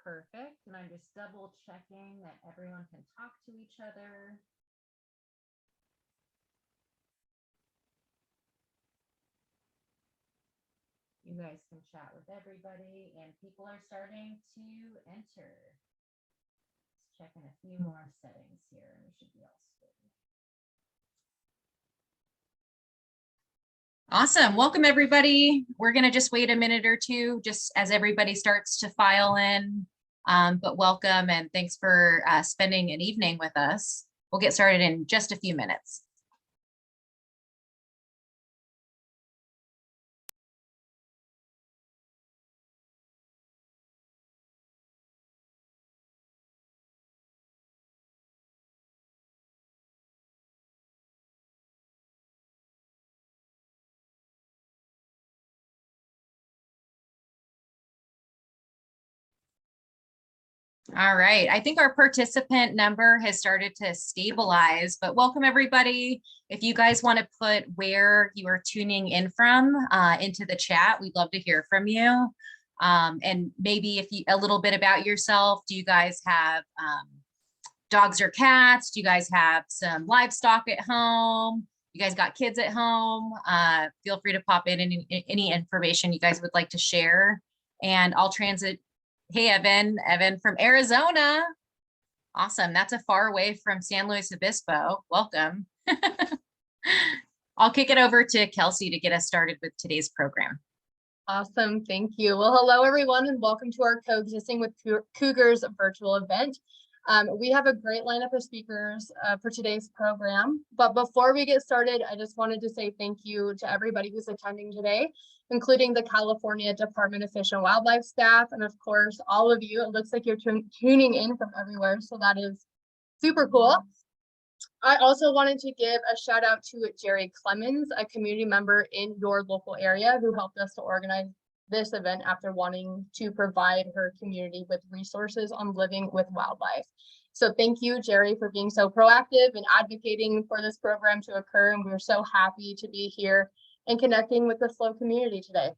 Perfect. And I'm just double checking that everyone can talk to each other. You guys can chat with everybody, and people are starting to enter. Just checking a few more settings here, and we should be all good. Awesome. Welcome, everybody. We're going to just wait a minute or two just as everybody starts to file in. But welcome and thanks for spending an evening with us. We'll get started in just a few minutes. All right, I think our participant number has started to stabilize, but welcome everybody. If you guys want to put where you are tuning in from into the chat, we'd love to hear from you. And maybe if you a little bit about yourself. Do you guys have dogs or cats? Do you guys have some livestock at home? You guys got kids at home? Feel free to pop in any information you guys would like to share, and I'll transit. Hey, Evan from Arizona. Awesome. That's a far away from San Luis Obispo. Welcome. I'll kick it over to Kelsey to get us started with today's program. Awesome. Thank you. Well, hello, everyone, and welcome to our Coexisting with Cougars virtual event. We have a great lineup of speakers for today's program. But before we get started, I just wanted to say thank you to everybody who's attending today, including the California Department of Fish and Wildlife staff, and of course, all of you. It looks like you're tuning in from everywhere, so that is super cool. I also wanted to give a shout out to Jerry Clemens, a community member in your local area who helped us to organize this event after wanting to provide her community with resources on living with wildlife. So thank you, Jerry, for being so proactive and advocating for this program to occur. And we're so happy to be here and connecting with the SLO community today.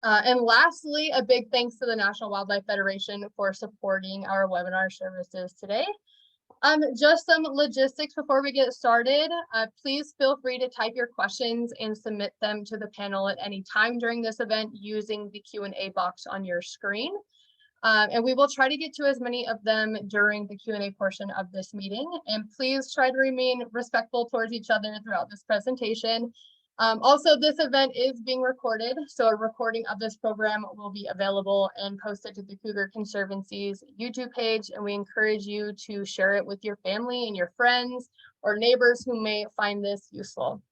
And lastly, a big thanks to the National Wildlife Federation for supporting our webinar services today. Just some logistics before we get started. Please feel free to type your questions and submit them to the panel at any time during this event using the Q&A box on your screen. And we will try to get to as many of them during the Q&A portion of this meeting. And please try to remain respectful towards each other throughout this presentation. Also, this event is being recorded, so a recording of this program will be available and posted to the Cougar Conservancy's YouTube page, and we encourage you to share it with your family and your friends or neighbors who may find this useful.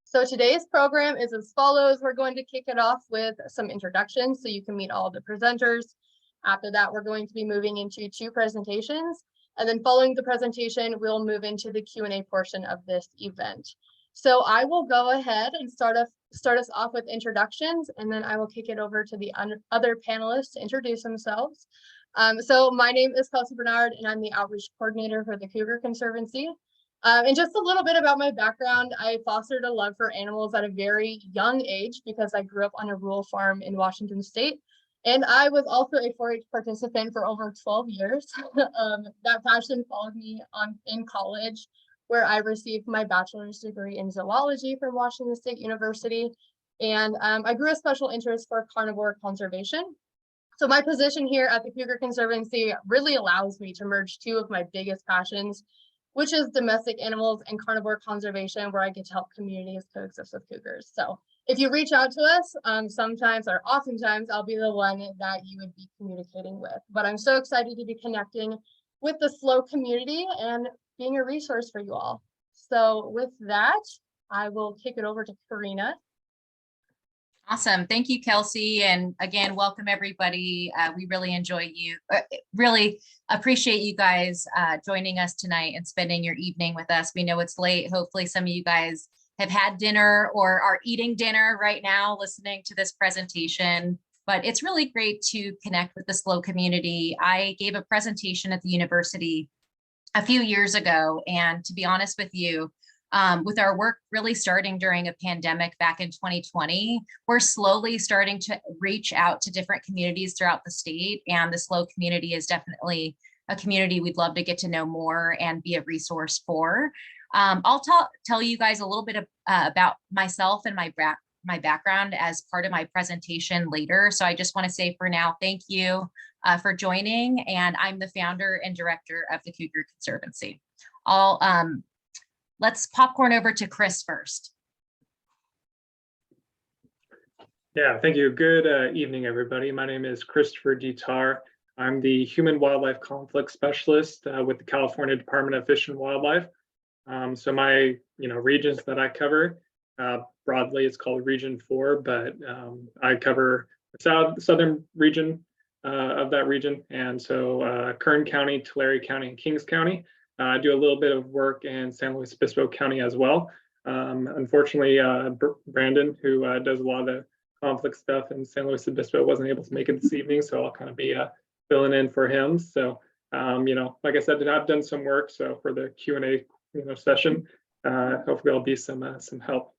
So today's program is as follows. We're going to kick it off with some introductions so you can meet all the presenters. After that, we're going to be moving into 2 presentations, and then following the presentation, we'll move into the Q&A portion of this event. So I will go ahead and start us off with introductions, and then I will kick it over to the other panelists to introduce themselves. So my name is Kelsey Bernard, and I'm the outreach coordinator for the Cougar Conservancy. And just a little bit about my background, I fostered a love for animals at a very young age because I grew up on a rural farm in Washington State. And I was also a 4-H participant for over 12 years. That passion followed me in college, where I received my bachelor's degree in zoology from Washington State University. And I grew a special interest for carnivore conservation. So my position here at the Cougar Conservancy really allows me to merge 2 of my biggest passions, which is domestic animals and carnivore conservation, where I get to help communities coexist with cougars. So if you reach out to us, sometimes or oftentimes I'll be the one that you would be communicating with. But I'm so excited to be connecting with the SLO community and being a resource for you all. So with that, I will kick it over to Korinna. Awesome. Thank you, Kelsey. And again, welcome everybody. We really enjoy you, really appreciate you guys joining us tonight and spending your evening with us. We know it's late. Hopefully some of you guys have had dinner or are eating dinner right now listening to this presentation. But it's really great to connect with the SLO community. I gave a presentation at the university a few years ago, and to be honest with you, With our work really starting during a pandemic back in 2020, we're slowly starting to reach out to different communities throughout the state. And the SLO community is definitely a community we'd love to get to know more and be a resource for. I'll tell you guys a little bit about myself and my background as part of my presentation later. So I just want to say for now, thank you for joining. And I'm the founder and director of the Cougar Conservancy. Let's popcorn over to Chris first. Yeah, thank you. Good evening, everybody. My name is Christopher DeTar. I'm the Human Wildlife Conflict Specialist with the California Department of Fish and Wildlife. So my regions that I cover, broadly it's called Region 4, but I cover the southern region of that region. And so Kern County, Tulare County, and Kings County. I do a little bit of work in San Luis Obispo County as well. Unfortunately, Brandon, who does a lot of the conflict stuff in San Luis Obispo, wasn't able to make it this evening, so I'll kind of be filling in for him. So, like I said, I've done some work. So for the Q&A session, hopefully I'll be some help.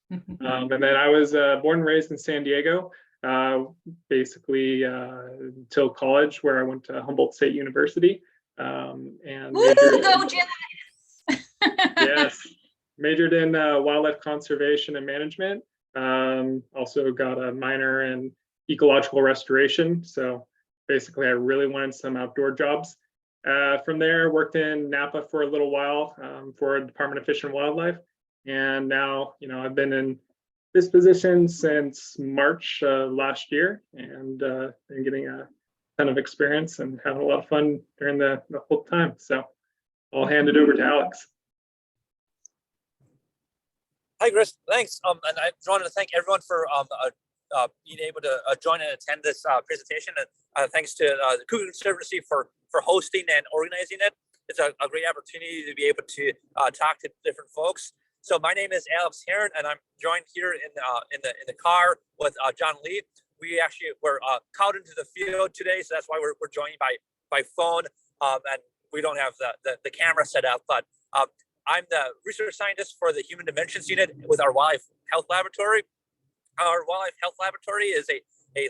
And then I was born and raised in San Diego, basically until college, where I went to Humboldt State University. And go Jets! Yes, majored in wildlife conservation and management. Also got a minor in ecological restoration. So basically, I really wanted some outdoor jobs. From there, worked in Napa for a little while for the Department of Fish and Wildlife. And now, I've been in this position since March last year, and been getting a ton of experience and having a lot of fun during the whole time. So I'll hand it over to Alex. Hi, Chris. Thanks. And I just wanted to thank everyone for being able to join and attend this presentation. And thanks to the Cougar Conservancy for hosting and organizing it. It's a great opportunity to be able to talk to different folks. So my name is Alex Heeren, and I'm joined here in the car with John Lee. We actually were called into the field today, so that's why we're joined by phone, and we don't have the camera set up. But I'm the research scientist for the Human Dimensions Unit with our Wildlife Health Laboratory. Our Wildlife Health Laboratory is a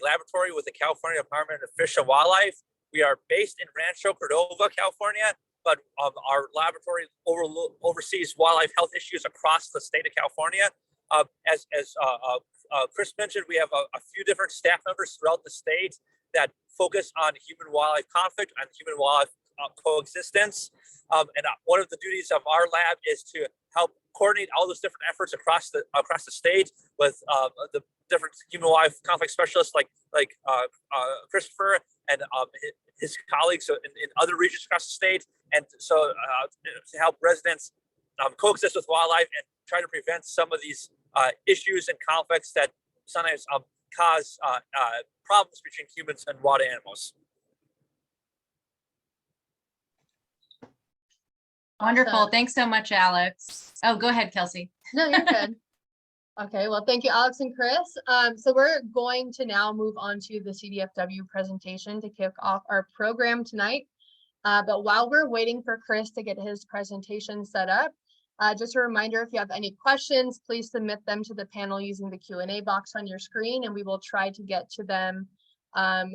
laboratory with the California Department of Fish and Wildlife. We are based in Rancho Cordova, California, but our laboratory oversees wildlife health issues across the state of California. As Chris mentioned, we have a few different staff members throughout the state that focus on human-wildlife conflict and human-wildlife coexistence. And one of the duties of our lab is to help coordinate all those different efforts across the state with the different human-wildlife conflict specialists like Christopher and his colleagues in other regions across the state. And so to help residents coexist with wildlife and try to prevent some of these issues and conflicts that sometimes cause problems between humans and wild animals. Wonderful. Awesome. Thanks so much, Alex. Oh, go ahead, Kelsey. No, you're good. Okay, well, thank you, Alex and Chris. So we're going to now move on to the CDFW presentation to kick off our program tonight. But while we're waiting for Chris to get his presentation set up, just a reminder, if you have any questions, please submit them to the panel using the Q&A box on your screen, and we will try to get to them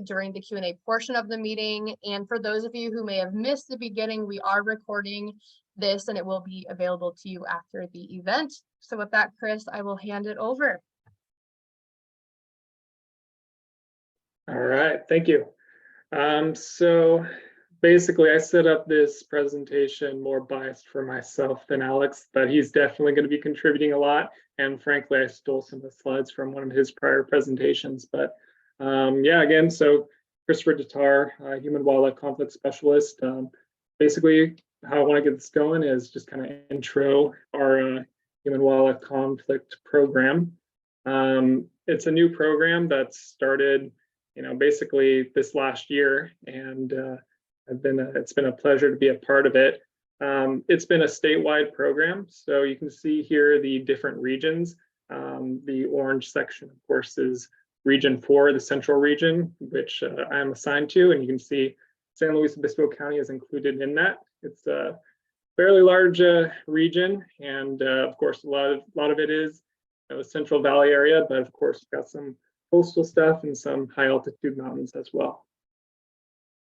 during the Q&A portion of the meeting. And for those of you who may have missed the beginning, we are recording this and it will be available to you after the event. So with that, Chris, I will hand it over. All right, thank you. So basically, I set up this presentation more biased for myself than Alex, but he's definitely going to be contributing a lot. And frankly, I stole some of the slides from one of his prior presentations. But yeah, again, so Christopher DeTar, Human Wildlife Conflict Specialist. Basically, how I want to get this going is just kind of intro our Human Wildlife Conflict program. It's a new program that started, basically this last year, and it's been a pleasure to be a part of it. It's been a statewide program, so you can see here the different regions. The orange section, of course, is Region 4, the central region, which I am assigned to, and you can see San Luis Obispo County is included in that. It's fairly large region, and of course, a lot of it is the Central Valley area, but of course, we've got some coastal stuff and some high altitude mountains as well.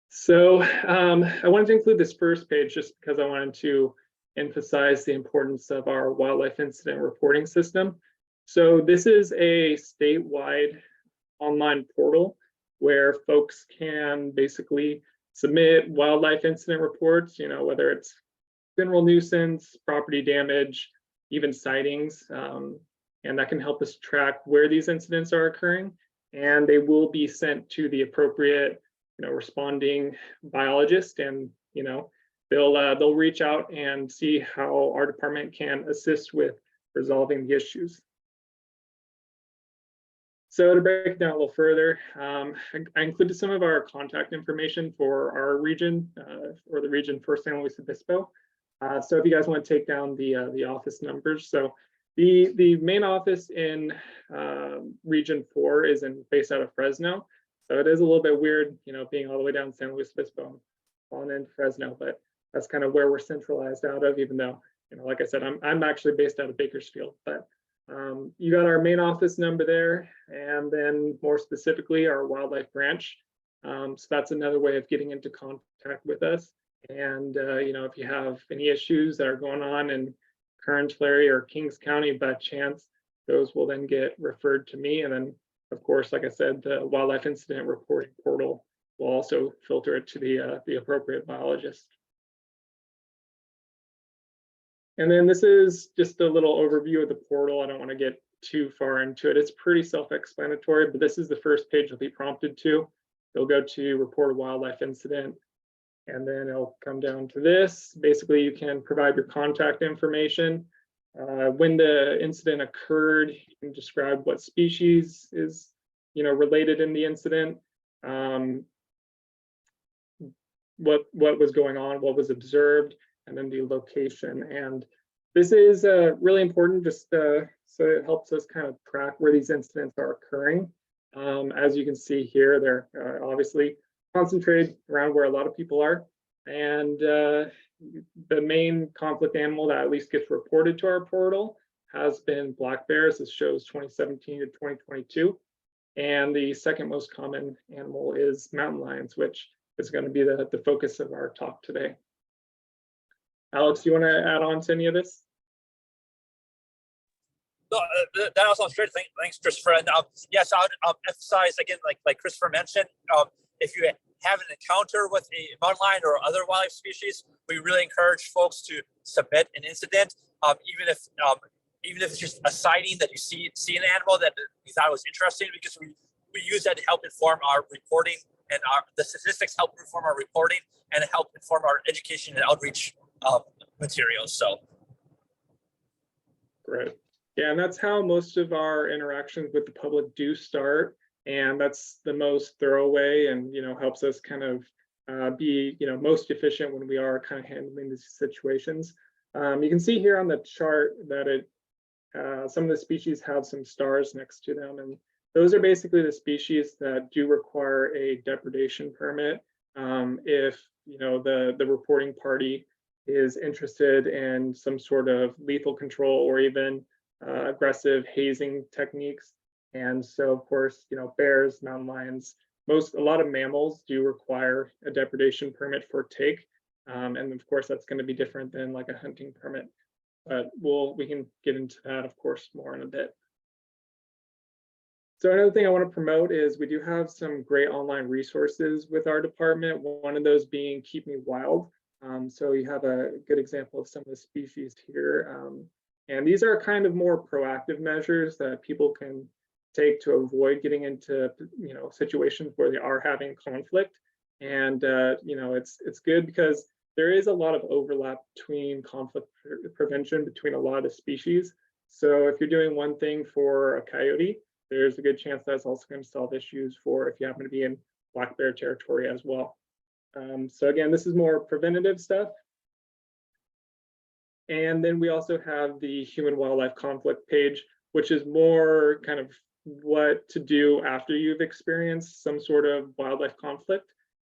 So I wanted to include this first page just because I wanted to emphasize the importance of our wildlife incident reporting system. So this is a statewide online portal where folks can basically submit wildlife incident reports, whether it's general nuisance, property damage, even sightings, and that can help us track where these incidents are occurring, and they will be sent to the appropriate responding biologist, and they'll reach out and see how our department can assist with resolving the issues. So to break it down a little further, I included some of our contact information for our region, or the region for San Luis Obispo. So if you guys want to take down the office numbers, so the main office in Region 4 is based out of Fresno. So it is a little bit weird, being all the way down San Luis Obispo on into Fresno, but that's kind of where we're centralized out of, even though, like I said, I'm actually based out of Bakersfield. But you got our main office number there, and then more specifically, our wildlife branch. So that's another way of getting into contact with us. And, if you have any issues that are going on in Kern, area or Kings County by chance, those will then get referred to me. And then, of course, like I said, the wildlife incident reporting portal will also filter it to the appropriate biologist. And then this is just a little overview of the portal. I don't want to get too far into it. It's pretty self-explanatory, but this is the first page you'll be prompted to. You'll go to report a wildlife incident, and then it'll come down to this. Basically, you can provide your contact information. When the incident occurred, you can describe what species is, related in the incident, what was going on, what was observed, and then the location. And this is really important, just so it helps us kind of track where these incidents are occurring. As you can see here, they're obviously concentrated around where a lot of people are. And the main conflict animal that at least gets reported to our portal has been black bears. This shows 2017 to 2022. And the second most common animal is mountain lions, which is going to be the focus of our talk today. Alex, do you want to add on to any of this? No, that all sounds great. Thanks, Christopher. And yes, I would emphasize again, like Christopher mentioned, if you have an encounter with a mountain lion or other wildlife species, we really encourage folks to submit an incident, even if it's just a sighting that you see an animal that you thought was interesting, because we use that to help inform our reporting, and the statistics help inform our reporting and help inform our education and outreach materials. So great. Yeah, and that's how most of our interactions with the public do start, and that's the most thorough way, and helps us kind of be most efficient when we are kind of handling these situations. You can see here on the chart that some of the species have some stars next to them, and those are basically the species that do require a depredation permit if the reporting party is interested in some sort of lethal control or even aggressive hazing techniques. And so, of course, bears, mountain lions, a lot of mammals do require a depredation permit for take. And of course, that's going to be different than like a hunting permit. But we can get into that, of course, more in a bit. So another thing I want to promote is we do have some great online resources with our department. One of those being Keep Me Wild. So you have a good example of some of the species here. And these are kind of more proactive measures that people can take to avoid getting into situations where they are having conflict. And it's good because there is a lot of overlap between conflict prevention between a lot of species. So if you're doing one thing for a coyote, there's a good chance that's also going to solve issues for if you happen to be in black bear territory as well. So again, this is more preventative stuff. And then we also have the human wildlife conflict page, which is more kind of what to do after you've experienced some sort of wildlife conflict.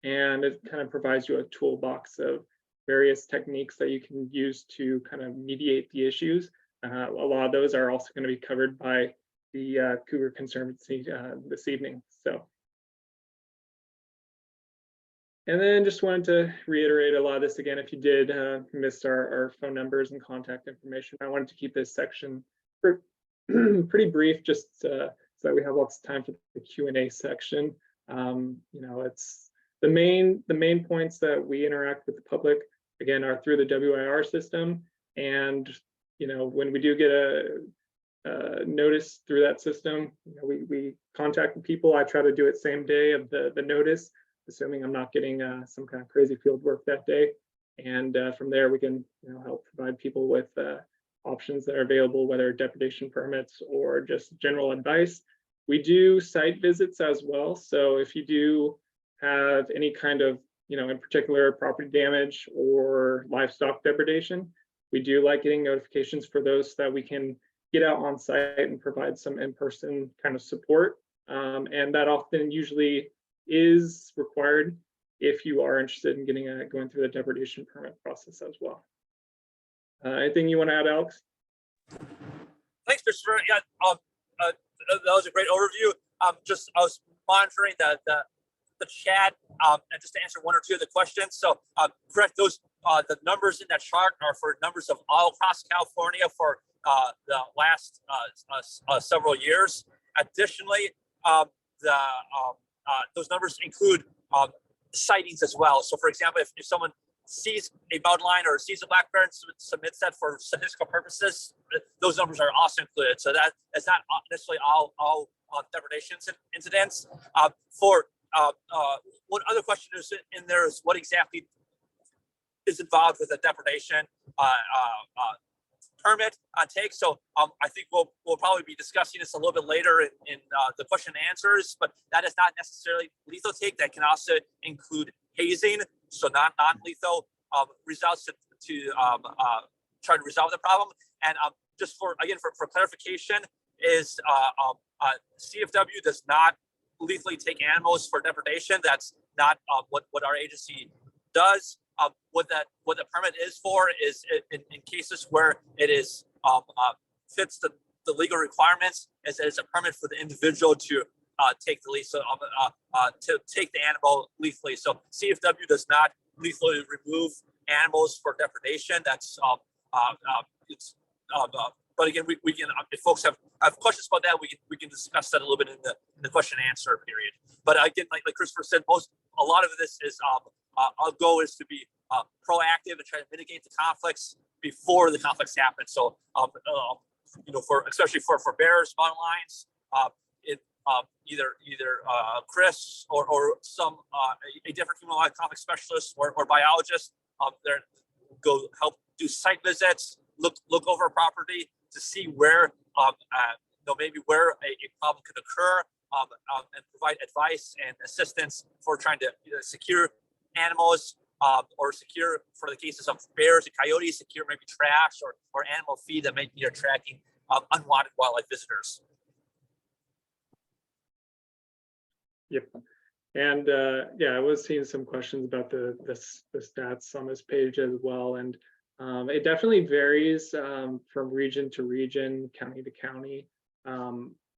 And it kind of provides you a toolbox of various techniques that you can use to kind of mediate the issues. A lot of those are also going to be covered by the Cougar Conservancy this evening. So, and then just wanted to reiterate a lot of this again. If you did miss our phone numbers and contact information, I wanted to keep this section pretty brief, just so that we have lots of time for the Q&A section. You know, it's the main points that we interact with the public again are through the WIR system, and you know, when we do get a notice through that system, you know, we contact the people. I try to do it same day of the notice, assuming I'm not getting some kind of crazy field work that day. And from there, we can, you know, help provide people with options that are available, whether depredation permits or just general advice. We do site visits as well. So if you do have any kind of, you know, in particular property damage or livestock depredation, we do like getting notifications for those so that we can get out on site and provide some in-person kind of support. And that often usually is required if you are interested in getting going through the depredation permit process as well. Anything you want to add, Alex? Thanks, Christopher. Yeah, that was a great overview. I was monitoring the chat, and just to answer one or two of the questions. So, correct, those the numbers in that chart are for numbers of all across California for the last several years. Additionally, those numbers include sightings as well. So, for example, if someone sees a mountain lion or sees a black bear and submits that for statistical purposes, those numbers are also included. So that it's not necessarily all depredation incidents. One other question is in there is what exactly is involved with a depredation permit take. So I think we'll probably be discussing this a little bit later in the question and answers, but that is not necessarily lethal take. That can also include hazing, so non-lethal results to try to resolve the problem. And just for clarification, is CDFW does not lethally take animals for depredation. That's not what our agency does. What the permit is for is in cases where it is fits the legal requirements, is a permit for the individual to take the to take the animal lethally. So CDFW does not lethally remove animals for depredation. That's but again, we can, if folks have questions about that, we can discuss that a little bit in the question and answer period. But again, like Christopher said, a lot of this is our goal is to be proactive and try to mitigate the conflicts before the conflicts happen. So you know, especially for bears, mountain lions, either Chris or some a different human wildlife conflict specialist or biologist, there go help do site visits, look over a property to see where maybe where a problem could occur, and provide advice and assistance for trying to secure animals, or secure, for the cases of bears and coyotes, secure maybe trash or animal feed that may be attracting unwanted wildlife visitors. Yep. And yeah, I was seeing some questions about the stats on this page as well. And it definitely varies from region to region, county to county,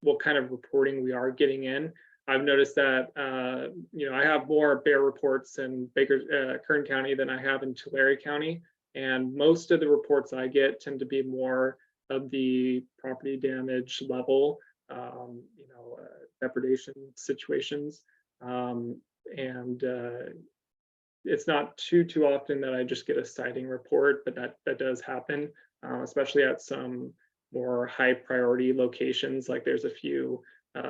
what kind of reporting we are getting in. I've noticed that, you know, I have more bear reports in Kern County than I have in Tulare County. And most of the reports I get tend to be more of the property damage level, you know, depredation situations. It's not too often that I just get a sighting report, but that does happen, especially at some more high priority locations. Like there's a few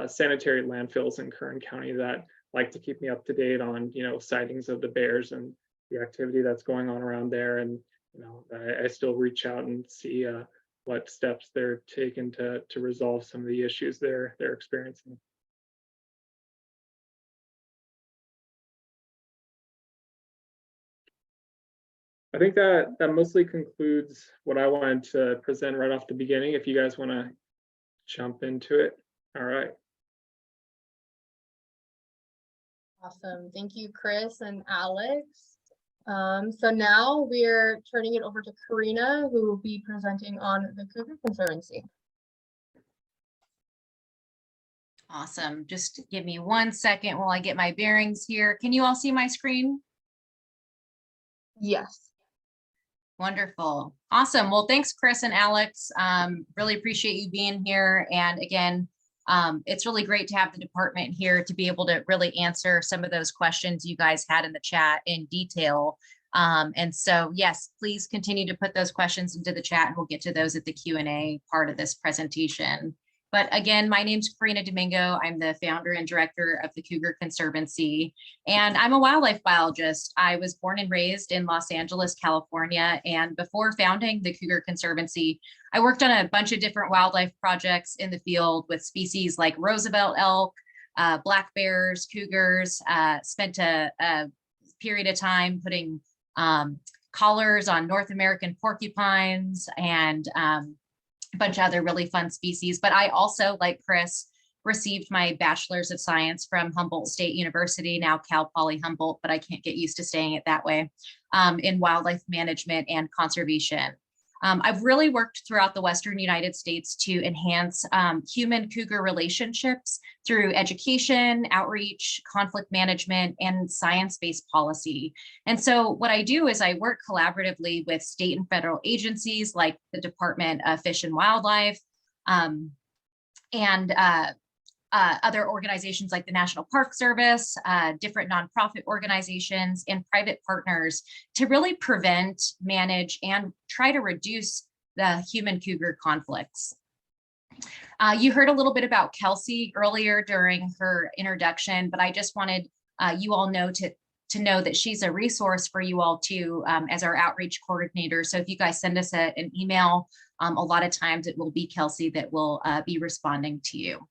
sanitary landfills in Kern County that like to keep me up to date on, you know, sightings of the bears and the activity that's going on around there. And, you know, I still reach out and see what steps they're taking to resolve some of the issues they're experiencing. I think that mostly concludes what I wanted to present right off the beginning. If you guys want to jump into it. All right. Awesome. Thank you, Chris and Alex. So now we're turning it over to Korinna, who will be presenting on the Cougar Conservancy. Awesome. Just give me 1 second while I get my bearings here. Can you all see my screen? Yes. Wonderful. Awesome. Well, thanks, Chris and Alex. Really appreciate you being here. And again, it's really great to have the department here to be able to really answer some of those questions you guys had in the chat in detail. And so, yes, please continue to put those questions into the chat and we'll get to those at the Q&A part of this presentation. But again, my name's Karina Domingo. I'm the founder and director of the Cougar Conservancy, and I'm a wildlife biologist. I was born and raised in Los Angeles, California, and before founding the Cougar Conservancy, I worked on a bunch of different wildlife projects in the field with species like Roosevelt elk, black bears, cougars, spent a period of time putting collars on North American porcupines and a bunch of other really fun species. But I also, like Chris, received my bachelor's of science from Humboldt State University, now Cal Poly Humboldt, but I can't get used to saying it that way, in wildlife management and conservation. I've really worked throughout the Western United States to enhance human-cougar relationships through education, outreach, conflict management, and science-based policy. And so what I do is I work collaboratively with state and federal agencies like the Department of Fish and Wildlife, and other organizations like the National Park Service, different nonprofit organizations, and private partners to really prevent, manage, and try to reduce the human-cougar conflicts. You heard a little bit about Kelsey earlier during her introduction, but I just wanted you all to know that she's a resource for you all too, as our outreach coordinator. So if you guys send us an email, a lot of times it will be Kelsey that will be responding to you.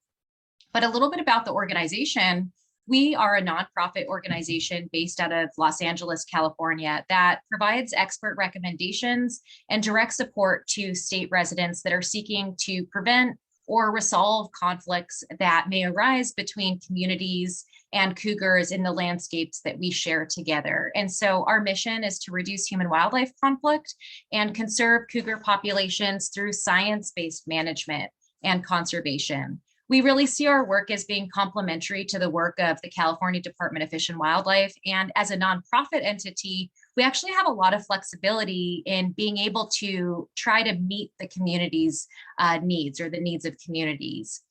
But a little bit about the organization. We are a nonprofit organization based out of Los Angeles, California, that provides expert recommendations and direct support to state residents that are seeking to prevent or resolve conflicts that may arise between communities and cougars in the landscapes that we share together. And so our mission is to reduce human-wildlife conflict and conserve cougar populations through science-based management and conservation. We really see our work as being complementary to the work of the California Department of Fish and Wildlife. And as a nonprofit entity, we actually have a lot of flexibility in being able to try to meet the community's needs or the needs of communities.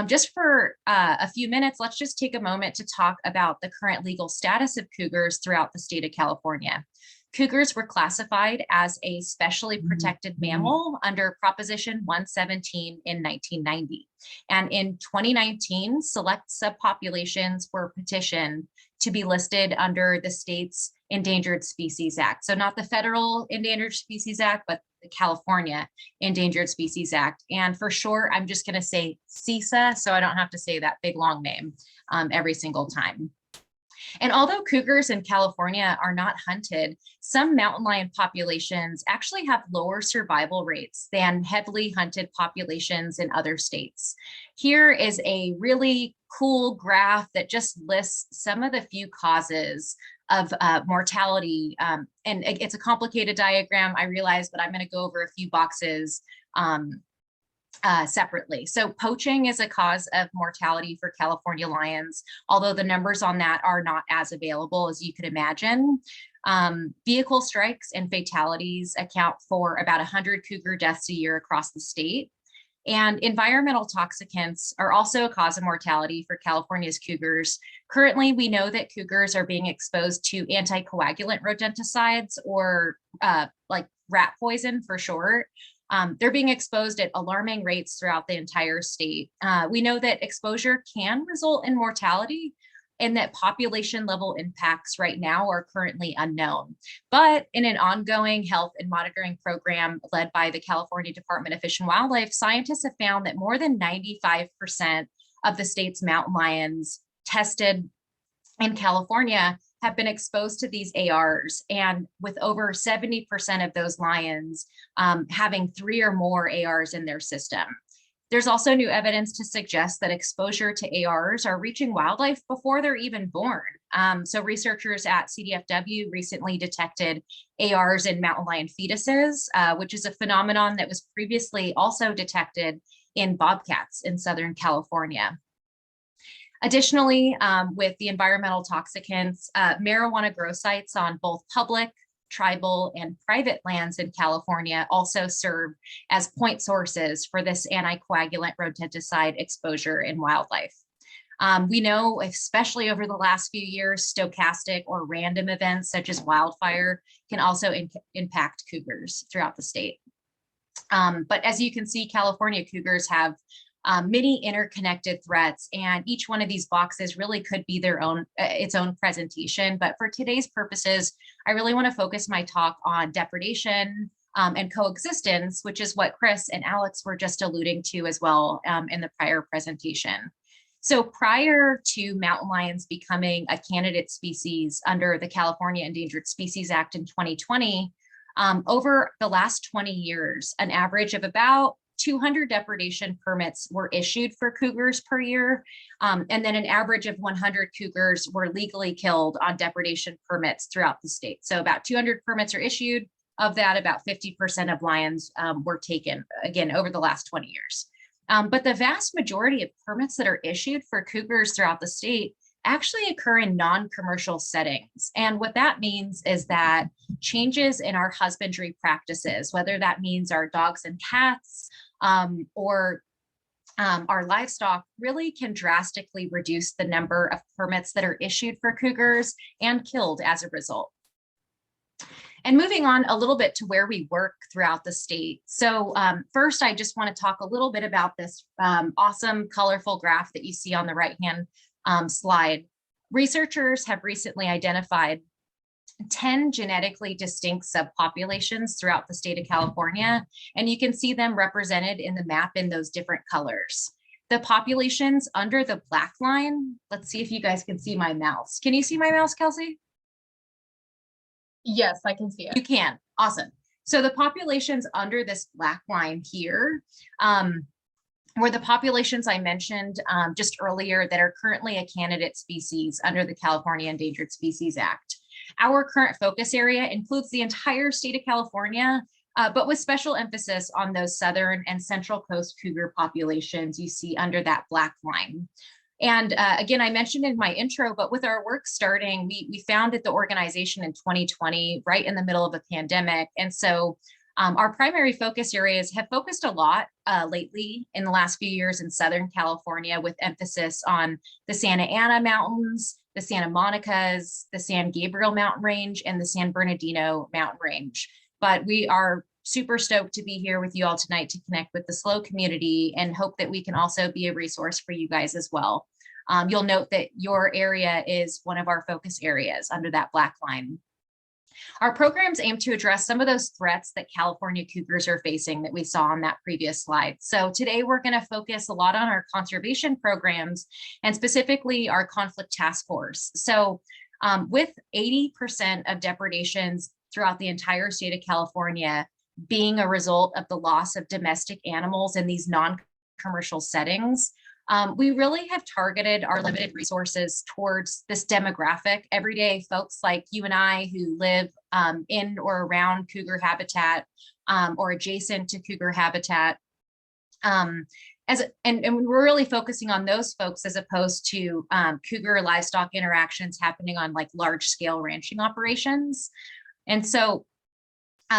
Just for a few minutes, let's just take a moment to talk about the current legal status of cougars throughout the state of California. Cougars were classified as a specially protected mammal under Proposition 117 in 1990. And in 2019, select subpopulations were petitioned to be listed under the state's Endangered Species Act. So not the federal Endangered Species Act, but the California Endangered Species Act. And for short, I'm just going to say CISA, so I don't have to say that big long name every single time. And although cougars in California are not hunted, some mountain lion populations actually have lower survival rates than heavily hunted populations in other states. Here is a really cool graph that just lists some of the few causes of mortality. And it's a complicated diagram, I realize, but I'm going to go over a few boxes separately. So poaching is a cause of mortality for California lions, although the numbers on that are not as available as you could imagine. Vehicle strikes and fatalities account for about 100 cougar deaths a year across the state. And environmental toxicants are also a cause of mortality for California's cougars. Currently, we know that cougars are being exposed to anticoagulant rodenticides, or like rat poison for short. They're being exposed at alarming rates throughout the entire state. We know that exposure can result in mortality, and that population level impacts right now are currently unknown. But in an ongoing health and monitoring program led by the California Department of Fish and Wildlife, scientists have found that more than 95% of the state's mountain lions tested in California have been exposed to these ARs, and with over 70% of those lions having 3 or more ARs in their system. There's also new evidence to suggest that exposure to ARs are reaching wildlife before they're even born. So researchers at CDFW recently detected ARs in mountain lion fetuses, which is a phenomenon that was previously also detected in bobcats in Southern California. Additionally, with the environmental toxicants, marijuana grow sites on both public, tribal, and private lands in California also serve as point sources for this anticoagulant rodenticide exposure in wildlife. We know, especially over the last few years, stochastic or random events such as wildfire can also impact cougars throughout the state. But as you can see, California cougars have many interconnected threats, and each one of these boxes really could be their own, its own presentation. But for today's purposes, I really want to focus my talk on depredation and coexistence, which is what Chris and Alex were just alluding to as well in the prior presentation. So prior to mountain lions becoming a candidate species under the California Endangered Species Act in 2020, over the last 20 years, an average of about 200 depredation permits were issued for cougars per year, and then an average of 100 cougars were legally killed on depredation permits throughout the state. So about 200 permits are issued. Of that, about 50% of lions were taken, again, over the last 20 years. But the vast majority of permits that are issued for cougars throughout the state actually occur in non-commercial settings. And what that means is that changes in our husbandry practices, whether that means our dogs and cats or our livestock, really can drastically reduce the number of permits that are issued for cougars and killed as a result. And moving on a little bit to where we work throughout the state. So first, I just want to talk a little bit about this awesome, colorful graph that you see on the right-hand slide. Researchers have recently identified 10 genetically distinct subpopulations throughout the state of California, and you can see them represented in the map in those different colors. The populations under the black line, let's see if you guys can see my mouse. Can you see my mouse, Kelsey? Yes, I can see it. You can. Awesome. So the populations under this black line here were the populations I mentioned just earlier that are currently a candidate species under the California Endangered Species Act. Our current focus area includes the entire state of California, but with special emphasis on those southern and central coast cougar populations you see under that black line. And again, I mentioned in my intro, but with our work starting, we founded the organization in 2020, right in the middle of a pandemic. And so our primary focus areas have focused a lot lately in the last few years in Southern California, with emphasis on the Santa Ana Mountains, the Santa Monica's, the San Gabriel Mountain Range, and the San Bernardino Mountain Range. But we are super stoked to be here with you all tonight to connect with the SLO community and hope that we can also be a resource for you guys as well. You'll note that your area is one of our focus areas under that black line. Our programs aim to address some of those threats that California cougars are facing that we saw on that previous slide. So today we're going to focus a lot on our conservation programs and specifically our conflict task force. So with 80% of depredations throughout the entire state of California being a result of the loss of domestic animals in these non-commercial settings, we really have targeted our limited resources towards this demographic, everyday folks like you and I who live in or around cougar habitat or adjacent to cougar habitat. And we're really focusing on those folks as opposed to cougar livestock interactions happening on like large scale ranching operations. And so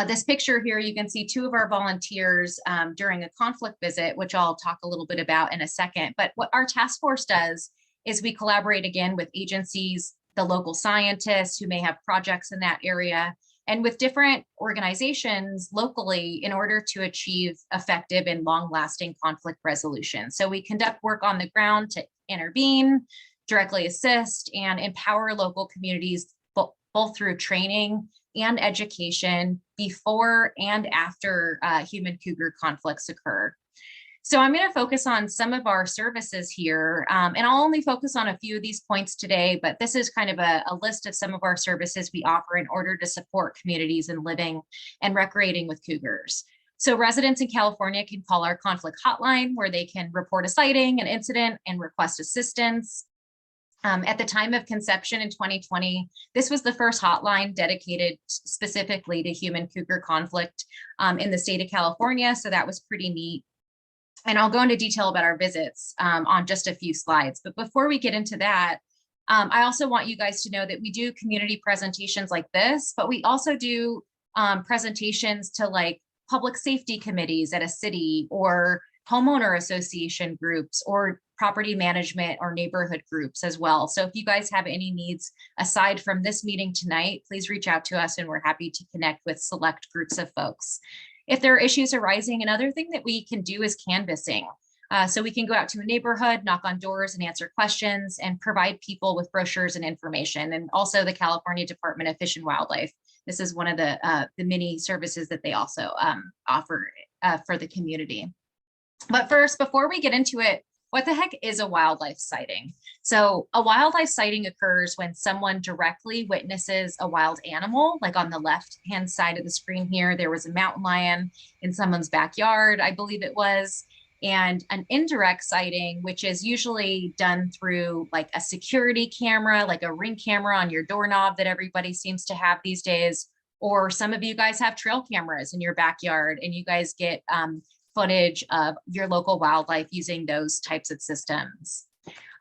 this picture here, you can see two of our volunteers during a conflict visit, which I'll talk a little bit about in a second. But what our task force does is we collaborate again with agencies, the local scientists who may have projects in that area, and with different organizations locally in order to achieve effective and long-lasting conflict resolution. So we conduct work on the ground to intervene, directly assist, and empower local communities both through training and education before and after human cougar conflicts occur. So I'm going to focus on some of our services here, and I'll only focus on a few of these points today, but this is kind of a list of some of our services we offer in order to support communities in living and recreating with cougars. So residents in California can call our conflict hotline where they can report a sighting, an incident, and request assistance. At the time of conception in 2020, this was the first hotline dedicated specifically to human cougar conflict in the state of California. So that was pretty neat. And I'll go into detail about our visits on just a few slides. But before we get into that, I also want you guys to know that we do community presentations like this, but we also do presentations to like public safety committees at a city or homeowner association groups or property management or neighborhood groups as well. So if you guys have any needs aside from this meeting tonight, please reach out to us and we're happy to connect with select groups of folks. If there are issues arising, another thing that we can do is canvassing. So we can go out to a neighborhood, knock on doors and answer questions and provide people with brochures and information. And also the California Department of Fish and Wildlife. This is one of the many services that they also offer for the community. But first, before we get into it, what the heck is a wildlife sighting? So a wildlife sighting occurs when someone directly witnesses a wild animal, like on the left-hand side of the screen here, there was a mountain lion in someone's backyard, I believe it was. And an indirect sighting, which is usually done through like a security camera, like a Ring camera on your doorknob that everybody seems to have these days. Or some of you guys have trail cameras in your backyard and you guys get footage of your local wildlife using those types of systems.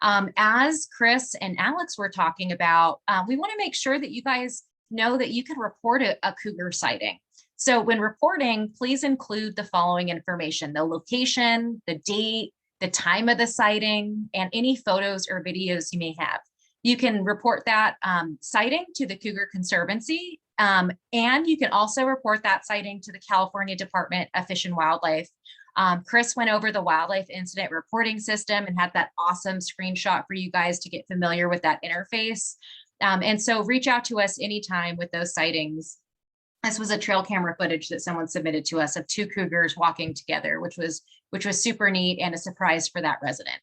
As Chris and Alex were talking about, we want to make sure that you guys know that you can report a cougar sighting. So when reporting, please include the following information: the location, the date, the time of the sighting, and any photos or videos you may have. You can report that sighting to the Cougar Conservancy, and you can also report that sighting to the California Department of Fish and Wildlife. Chris went over the wildlife incident reporting system and had that awesome screenshot for you guys to get familiar with that interface. And so reach out to us anytime with those sightings. This was a trail camera footage that someone submitted to us of two cougars walking together, which was super neat and a surprise for that resident.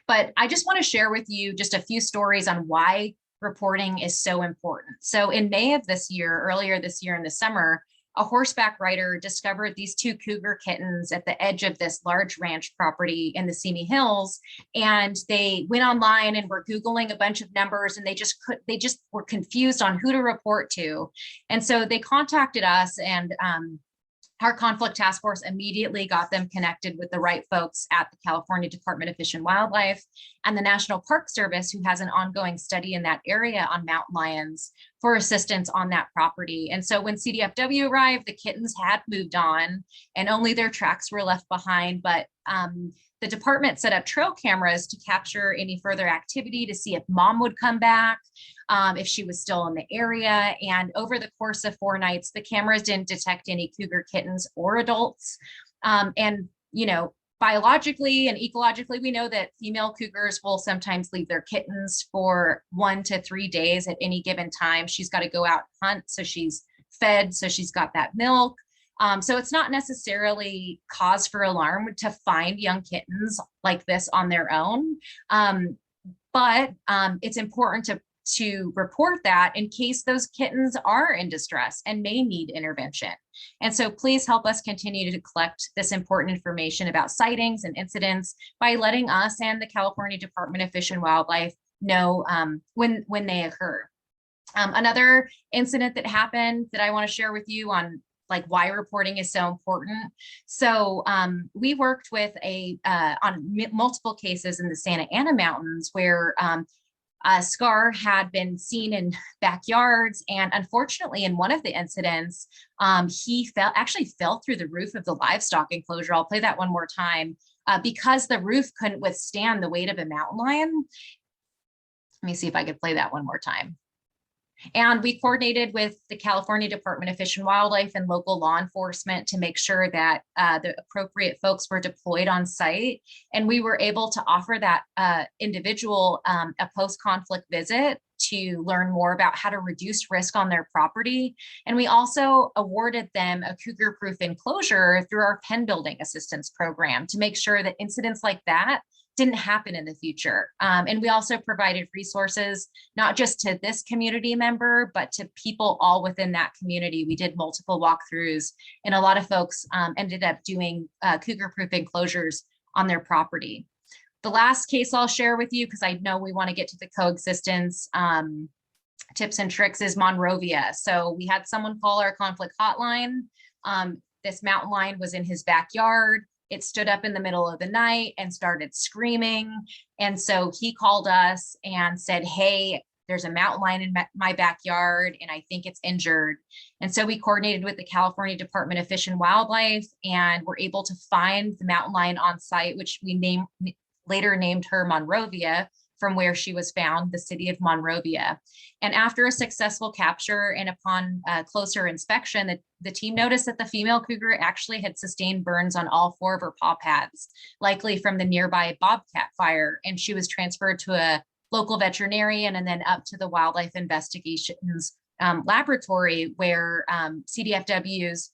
But I just want to share with you just a few stories on why reporting is so important. So in May of this year, earlier this year in the summer, a horseback rider discovered these two cougar kittens at the edge of this large ranch property in the Simi Hills. And they went online and were Googling a bunch of numbers and they just were confused on who to report to. And so they contacted us and our conflict task force immediately got them connected with the right folks at the California Department of Fish and Wildlife and the National Park Service, who has an ongoing study in that area on mountain lions, for assistance on that property. And so when CDFW arrived, the kittens had moved on and only their tracks were left behind. But the department set up trail cameras to capture any further activity to see if mom would come back, if she was still in the area. And over the course of 4 nights, the cameras didn't detect any cougar kittens or adults. And, you know, biologically and ecologically, we know that female cougars will sometimes leave their kittens for 1 to 3 days at any given time. She's got to go out and hunt, so she's fed, so she's got that milk. So it's not necessarily cause for alarm to find young kittens like this on their own. But it's important to report that in case those kittens are in distress and may need intervention. And so please help us continue to collect this important information about sightings and incidents by letting us and the California Department of Fish and Wildlife know when they occur. Another incident that happened that I want to share with you on like why reporting is so important. So we worked with on multiple cases in the Santa Ana Mountains where a scar had been seen in backyards. And unfortunately, in one of the incidents, he actually fell through the roof of the livestock enclosure. I'll play that one more time because the roof couldn't withstand the weight of a mountain lion. Let me see if I could play that one more time. And we coordinated with the California Department of Fish and Wildlife and local law enforcement to make sure that the appropriate folks were deployed on site. And we were able to offer that individual a post-conflict visit to learn more about how to reduce risk on their property. And we also awarded them a cougar-proof enclosure through our pen building assistance program to make sure that incidents like that didn't happen in the future. And we also provided resources, not just to this community member, but to people all within that community. We did multiple walkthroughs, and a lot of folks ended up doing cougar-proof enclosures on their property. The last case I'll share with you, because I know we want to get to the coexistence tips and tricks, is Monrovia. So we had someone call our conflict hotline. This mountain lion was in his backyard. It stood up in the middle of the night and started screaming. And so he called us and said, hey, there's a mountain lion in my backyard and I think it's injured. And so we coordinated with the California Department of Fish and Wildlife and were able to find the mountain lion on site, which we later named her Monrovia, from where she was found, the city of Monrovia. And after a successful capture and upon closer inspection, the team noticed that the female cougar actually had sustained burns on all 4 of her paw pads, likely from the nearby bobcat fire. And she was transferred to a local veterinarian and then up to the Wildlife Investigations laboratory, where CDFW's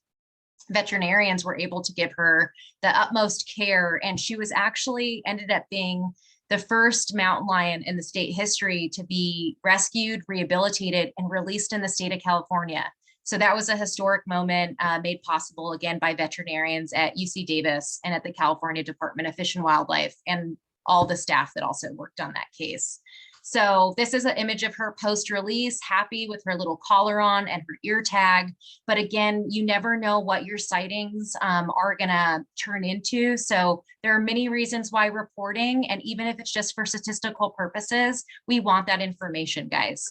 veterinarians were able to give her the utmost care. And she was actually ended up being the first mountain lion in the state history to be rescued, rehabilitated, and released in the state of California. So that was a historic moment made possible again by veterinarians at UC Davis and at the California Department of Fish and Wildlife and all the staff that also worked on that case. So this is an image of her post-release, happy with her little collar on and her ear tag. But again, you never know what your sightings are gonna turn into. So there are many reasons why reporting, and even if it's just for statistical purposes, we want that information, guys.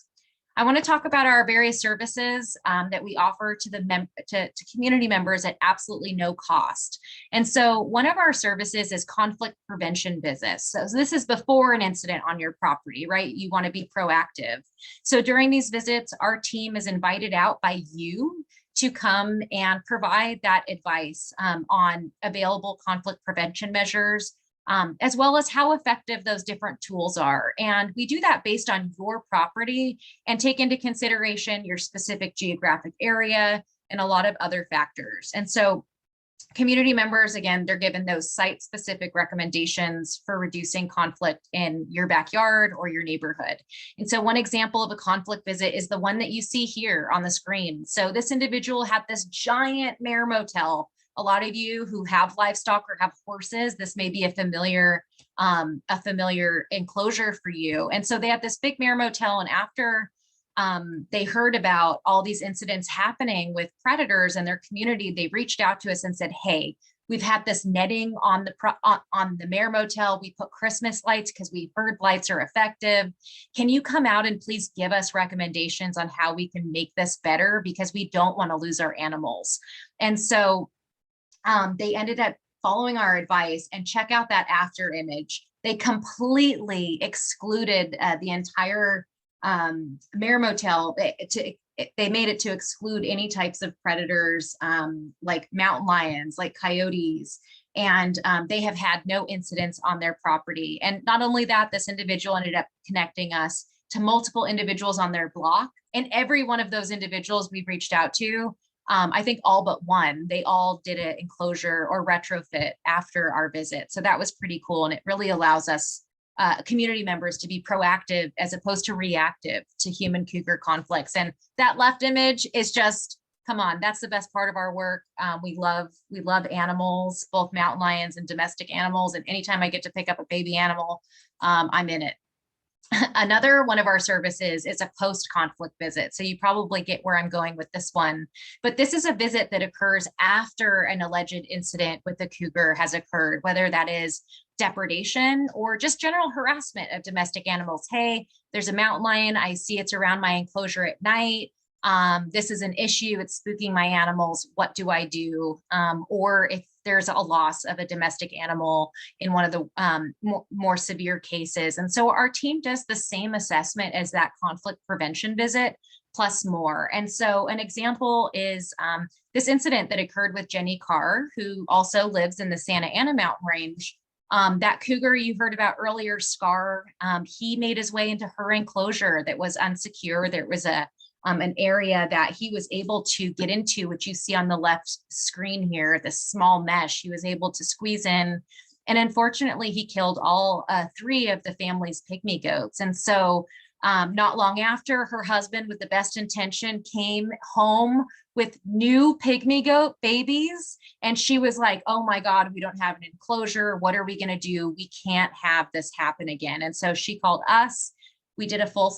I want to talk about our various services that we offer to the community members at absolutely no cost. And so one of our services is conflict prevention visits. So this is before an incident on your property, right? You want to be proactive. So during these visits, our team is invited out by you to come and provide that advice on available conflict prevention measures, as well as how effective those different tools are. And we do that based on your property and take into consideration your specific geographic area and a lot of other factors. And so community members, again, they're given those site-specific recommendations for reducing conflict in your backyard or your neighborhood. And so one example of a conflict visit is the one that you see here on the screen. So this individual had this giant mare motel. A lot of you who have livestock or have horses, this may be a familiar enclosure for you. And so they had this big mare motel, and after they heard about all these incidents happening with predators in their community, they reached out to us and said, hey, we've had this netting on the mare motel. We put Christmas lights because we heard lights are effective. Can you come out and please give us recommendations on how we can make this better, because we don't want to lose our animals. And so they ended up following our advice, and check out that after image. They completely excluded the entire mare motel. They made it to exclude any types of predators like mountain lions, like coyotes, and they have had no incidents on their property. And not only that, this individual ended up connecting us to multiple individuals on their block, and every one of those individuals we've reached out to, I think all but one, they all did an enclosure or retrofit after our visit. So that was pretty cool. And it really allows us community members to be proactive as opposed to reactive to human cougar conflicts. And that left image is just, come on, that's the best part of our work. We love animals, both mountain lions and domestic animals. And anytime I get to pick up a baby animal, I'm in it. Another one of our services is a post-conflict visit. So you probably get where I'm going with this one, but this is a visit that occurs after an alleged incident with the cougar has occurred, whether that is depredation or just general harassment of domestic animals. Hey, there's a mountain lion. I see it's around my enclosure at night. This is an issue. It's spooking my animals. What do I do? Or if there's a loss of a domestic animal in one of the more severe cases. And so our team does the same assessment as that conflict prevention visit, plus more. And so an example is this incident that occurred with Jenny Carr, who also lives in the Santa Ana mountain range. That cougar you heard about earlier, Scar, he made his way into her enclosure that was unsecure. There was an area that he was able to get into, which you see on the left screen here, this small mesh. He was able to squeeze in And unfortunately, he killed all 3 of the family's pygmy goats. And so not long after, her husband, with the best intention, came home with new pygmy goat babies. And she was like, oh my God, we don't have an enclosure. What are we going to do? We can't have this happen again. And so she called us. We did a full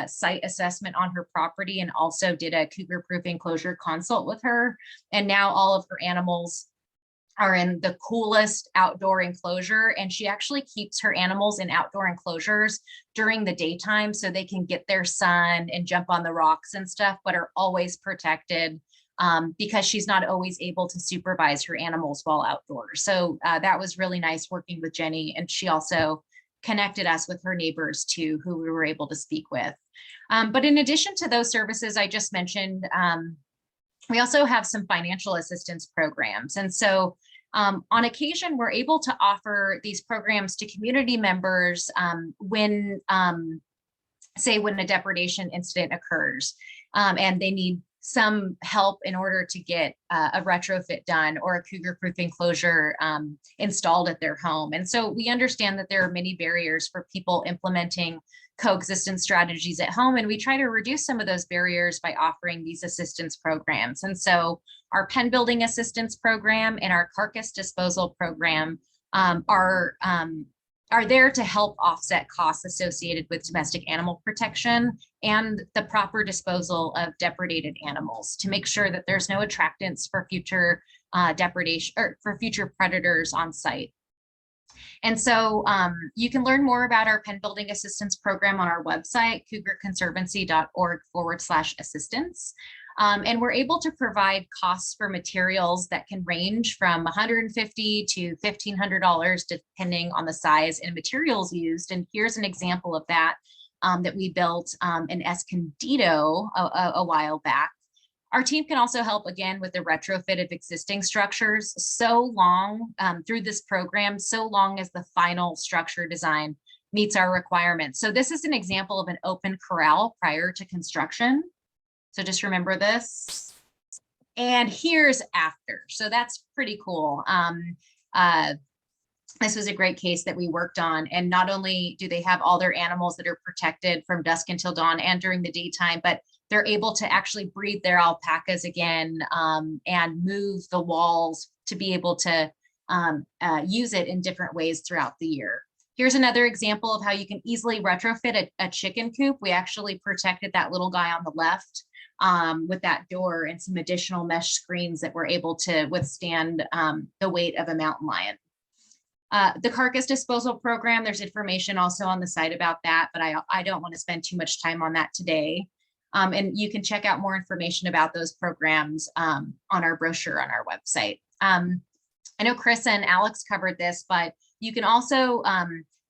site assessment on her property and also did a cougar-proof enclosure consult with her. And now all of her animals are in the coolest outdoor enclosure, and she actually keeps her animals in outdoor enclosures during the daytime so they can get their sun and jump on the rocks and stuff, but are always protected because she's not always able to supervise her animals while outdoors. So that was really nice working with Jenny, and she also connected us with her neighbors too, who we were able to speak with. But in addition to those services I just mentioned, we also have some financial assistance programs. And so on occasion, we're able to offer these programs to community members when, say, when a depredation incident occurs and they need some help in order to get a retrofit done or a cougar-proof enclosure installed at their home. And so we understand that there are many barriers for people implementing coexistence strategies at home, and we try to reduce some of those barriers by offering these assistance programs. And so our pen building assistance program and our carcass disposal program are there to help offset costs associated with domestic animal protection and the proper disposal of depredated animals to make sure that there's no attractants for future depredation or for future predators on site. And so you can learn more about our pen building assistance program on our website, cougarconservancy.org/assistance. And we're able to provide costs for materials that can range from $150 to $1,500, depending on the size and materials used. And here's an example of that that we built in Escondido a while back. Our team can also help again with the retrofit of existing structures so long through this program, so long as the final structure design meets our requirements. So this is an example of an open corral prior to construction. So just remember this. And here's after. So that's pretty cool. This was a great case that we worked on. And not only do they have all their animals that are protected from dusk until dawn and during the daytime, but they're able to actually breed their alpacas again and move the walls to be able to use it in different ways throughout the year. Here's another example of how you can easily retrofit a chicken coop. We actually protected that little guy on the left with that door and some additional mesh screens that were able to withstand the weight of a mountain lion. The carcass disposal program, there's information also on the site about that, but I don't want to spend too much time on that today. And you can check out more information about those programs on our brochure on our website. I know Chris and Alex covered this, but you can also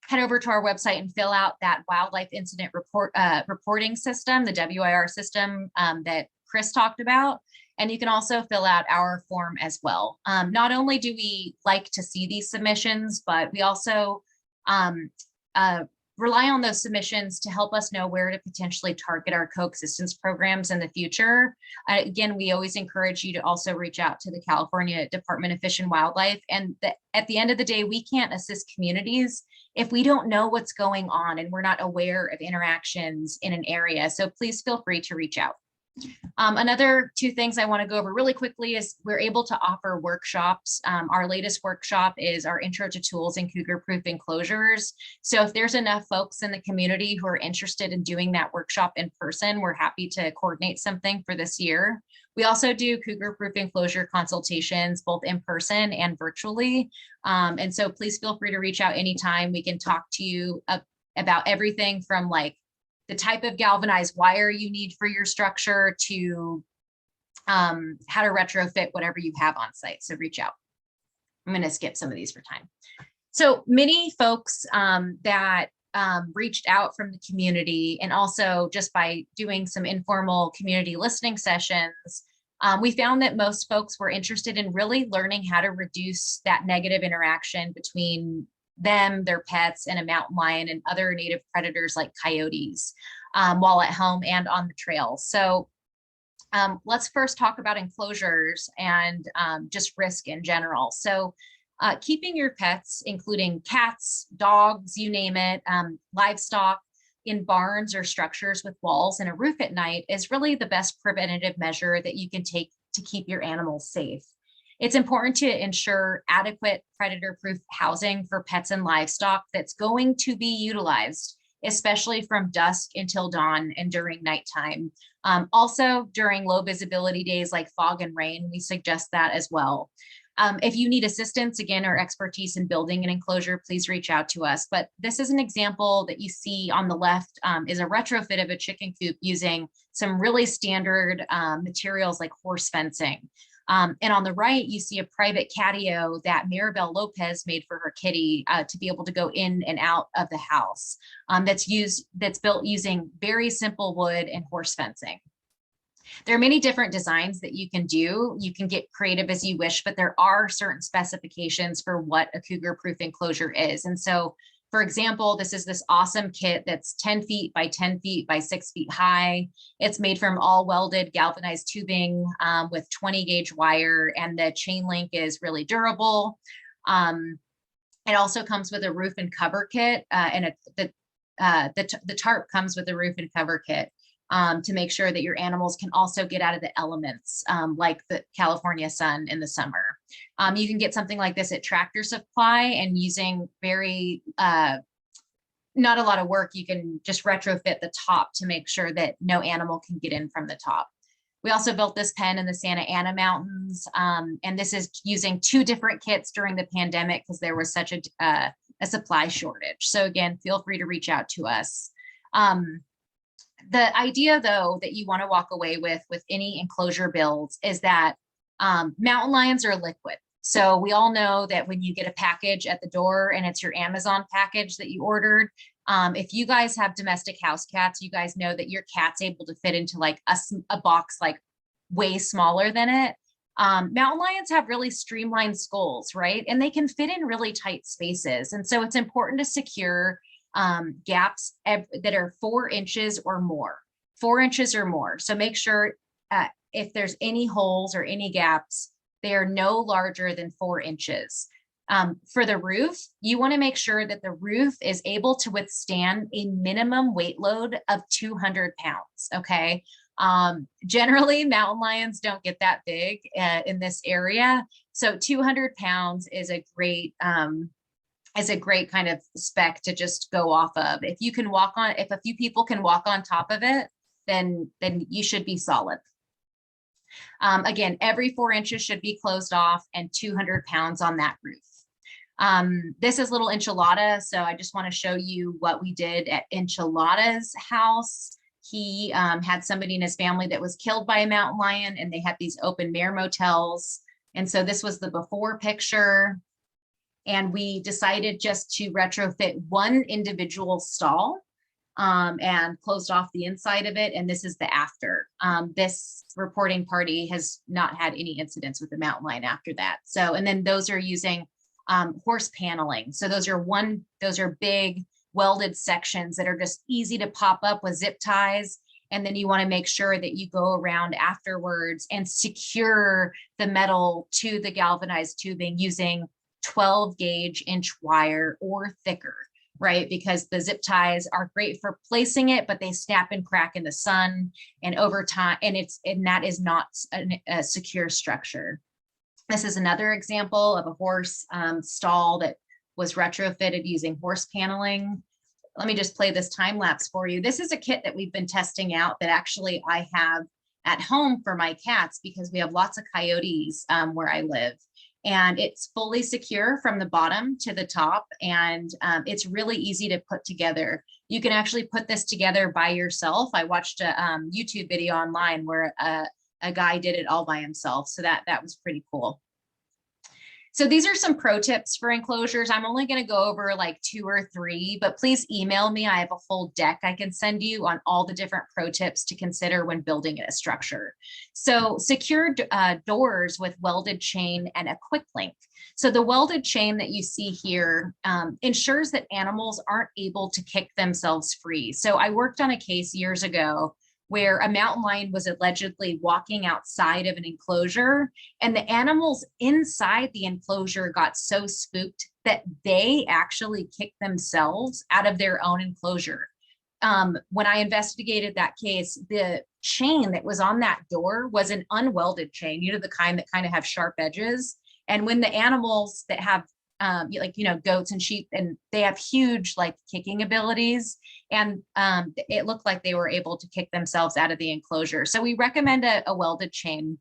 head over to our website and fill out that wildlife incident reporting system, the WIR system that Chris talked about. And you can also fill out our form as well. Not only do we like to see these submissions, but we also rely on those submissions to help us know where to potentially target our coexistence programs in the future. Again, we always encourage you to also reach out to the California Department of Fish and Wildlife. And at the end of the day, we can't assist communities if we don't know what's going on and we're not aware of interactions in an area. So please feel free to reach out. Another 2 things I want to go over really quickly is we're able to offer workshops. Our latest workshop is our Intro to Tools in Cougar-Proof Enclosures. So if there's enough folks in the community who are interested in doing that workshop in person, we're happy to coordinate something for this year. We also do Cougar-Proof Enclosure consultations, both in person and virtually. And so please feel free to reach out anytime. We can talk to you about everything from like the type of galvanized wire you need for your structure to how to retrofit whatever you have on site. So reach out. I'm going to skip some of these for time. So many folks that reached out from the community, and also just by doing some informal community listening sessions, we found that most folks were interested in really learning how to reduce that negative interaction between them, their pets, and a mountain lion and other native predators like coyotes while at home and on the trail. So let's first talk about enclosures and just risk in general. So Keeping your pets, including cats, dogs, you name it, livestock, in barns or structures with walls and a roof at night is really the best preventative measure that you can take to keep your animals safe. It's important to ensure adequate predator-proof housing for pets and livestock that's going to be utilized, especially from dusk until dawn and during nighttime. Also, during low visibility days like fog and rain, we suggest that as well. If you need assistance, again, or expertise in building an enclosure, please reach out to us. But this is an example that you see on the left is a retrofit of a chicken coop using some really standard materials like horse fencing. And on the right, you see a private catio that Maribel Lopez made for her kitty to be able to go in and out of the house. That's built using very simple wood and horse fencing. There are many different designs that you can do. You can get creative as you wish, but there are certain specifications for what a cougar-proof enclosure is. And so, for example, this is this awesome kit that's 10 feet by 10 feet by 6 feet high. It's made from all welded galvanized tubing with 20 gauge wire, and the chain link is really durable. It also comes with a roof and cover kit, and the tarp comes with a roof and cover kit. To make sure that your animals can also get out of the elements, like the California sun in the summer. You can get something like this at Tractor Supply, and using very, not a lot of work, you can just retrofit the top to make sure that no animal can get in from the top. We also built this pen in the Santa Ana Mountains, and this is using 2 different kits during the pandemic because there was such a supply shortage. So again, feel free to reach out to us. The idea, though, that you want to walk away with any enclosure builds is that mountain lions are liquid. So we all know that when you get a package at the door and it's your Amazon package that you ordered, if you guys have domestic house cats, you guys know that your cat's able to fit into like a box like way smaller than it. Mountain lions have really streamlined skulls, right? And they can fit in really tight spaces. And so it's important to secure gaps that are 4 inches or more, 4 inches or more. So make sure if there's any holes or any gaps, they are no larger than 4 inches. For the roof, you want to make sure that the roof is able to withstand a minimum weight load of 200 pounds. Okay. Generally, mountain lions don't get that big in this area. So 200 pounds is a great kind of spec to just go off of. If a few people can walk on top of it, then you should be solid. Again, every 4 inches should be closed off and 200 pounds on that roof. This is little Enchilada. So I just want to show you what we did at Enchilada's house. He had somebody in his family that was killed by a mountain lion, and they had these open air motels. And so this was the before picture. And we decided just to retrofit one individual stall and closed off the inside of it. And this is the after. This reporting party has not had any incidents with the mountain lion after that. So, and then those are using horse paneling. So those are big welded sections that are just easy to pop up with zip ties. And then you want to make sure that you go around afterwards and secure the metal to the galvanized tubing using 12 gauge inch wire or thicker, right? Because the zip ties are great for placing it, but they snap and crack in the sun and over time, and that is not a secure structure. This is another example of a horse stall that was retrofitted using horse paneling. Let me just play this time lapse for you. This is a kit that we've been testing out that actually I have at home for my cats because we have lots of coyotes where I live. And it's fully secure from the bottom to the top, and it's really easy to put together. You can actually put this together by yourself. I watched a YouTube video online where a guy did it all by himself, so that was pretty cool. So these are some pro tips for enclosures. I'm only going to go over like 2 or 3, but please email me. I have a whole deck I can send you on all the different pro tips to consider when building a structure. So secure doors with welded chain and a quick link. So the welded chain that you see here ensures that animals aren't able to kick themselves free. So I worked on a case years ago where a mountain lion was allegedly walking outside of an enclosure, and the animals inside the enclosure got so spooked that they actually kicked themselves out of their own enclosure. When I investigated that case, the chain that was on that door was an unwelded chain, the kind that kind of have sharp edges. And when the animals that have goats and sheep, and they have huge kicking abilities, and it looked like they were able to kick themselves out of the enclosure. So we recommend a welded chain.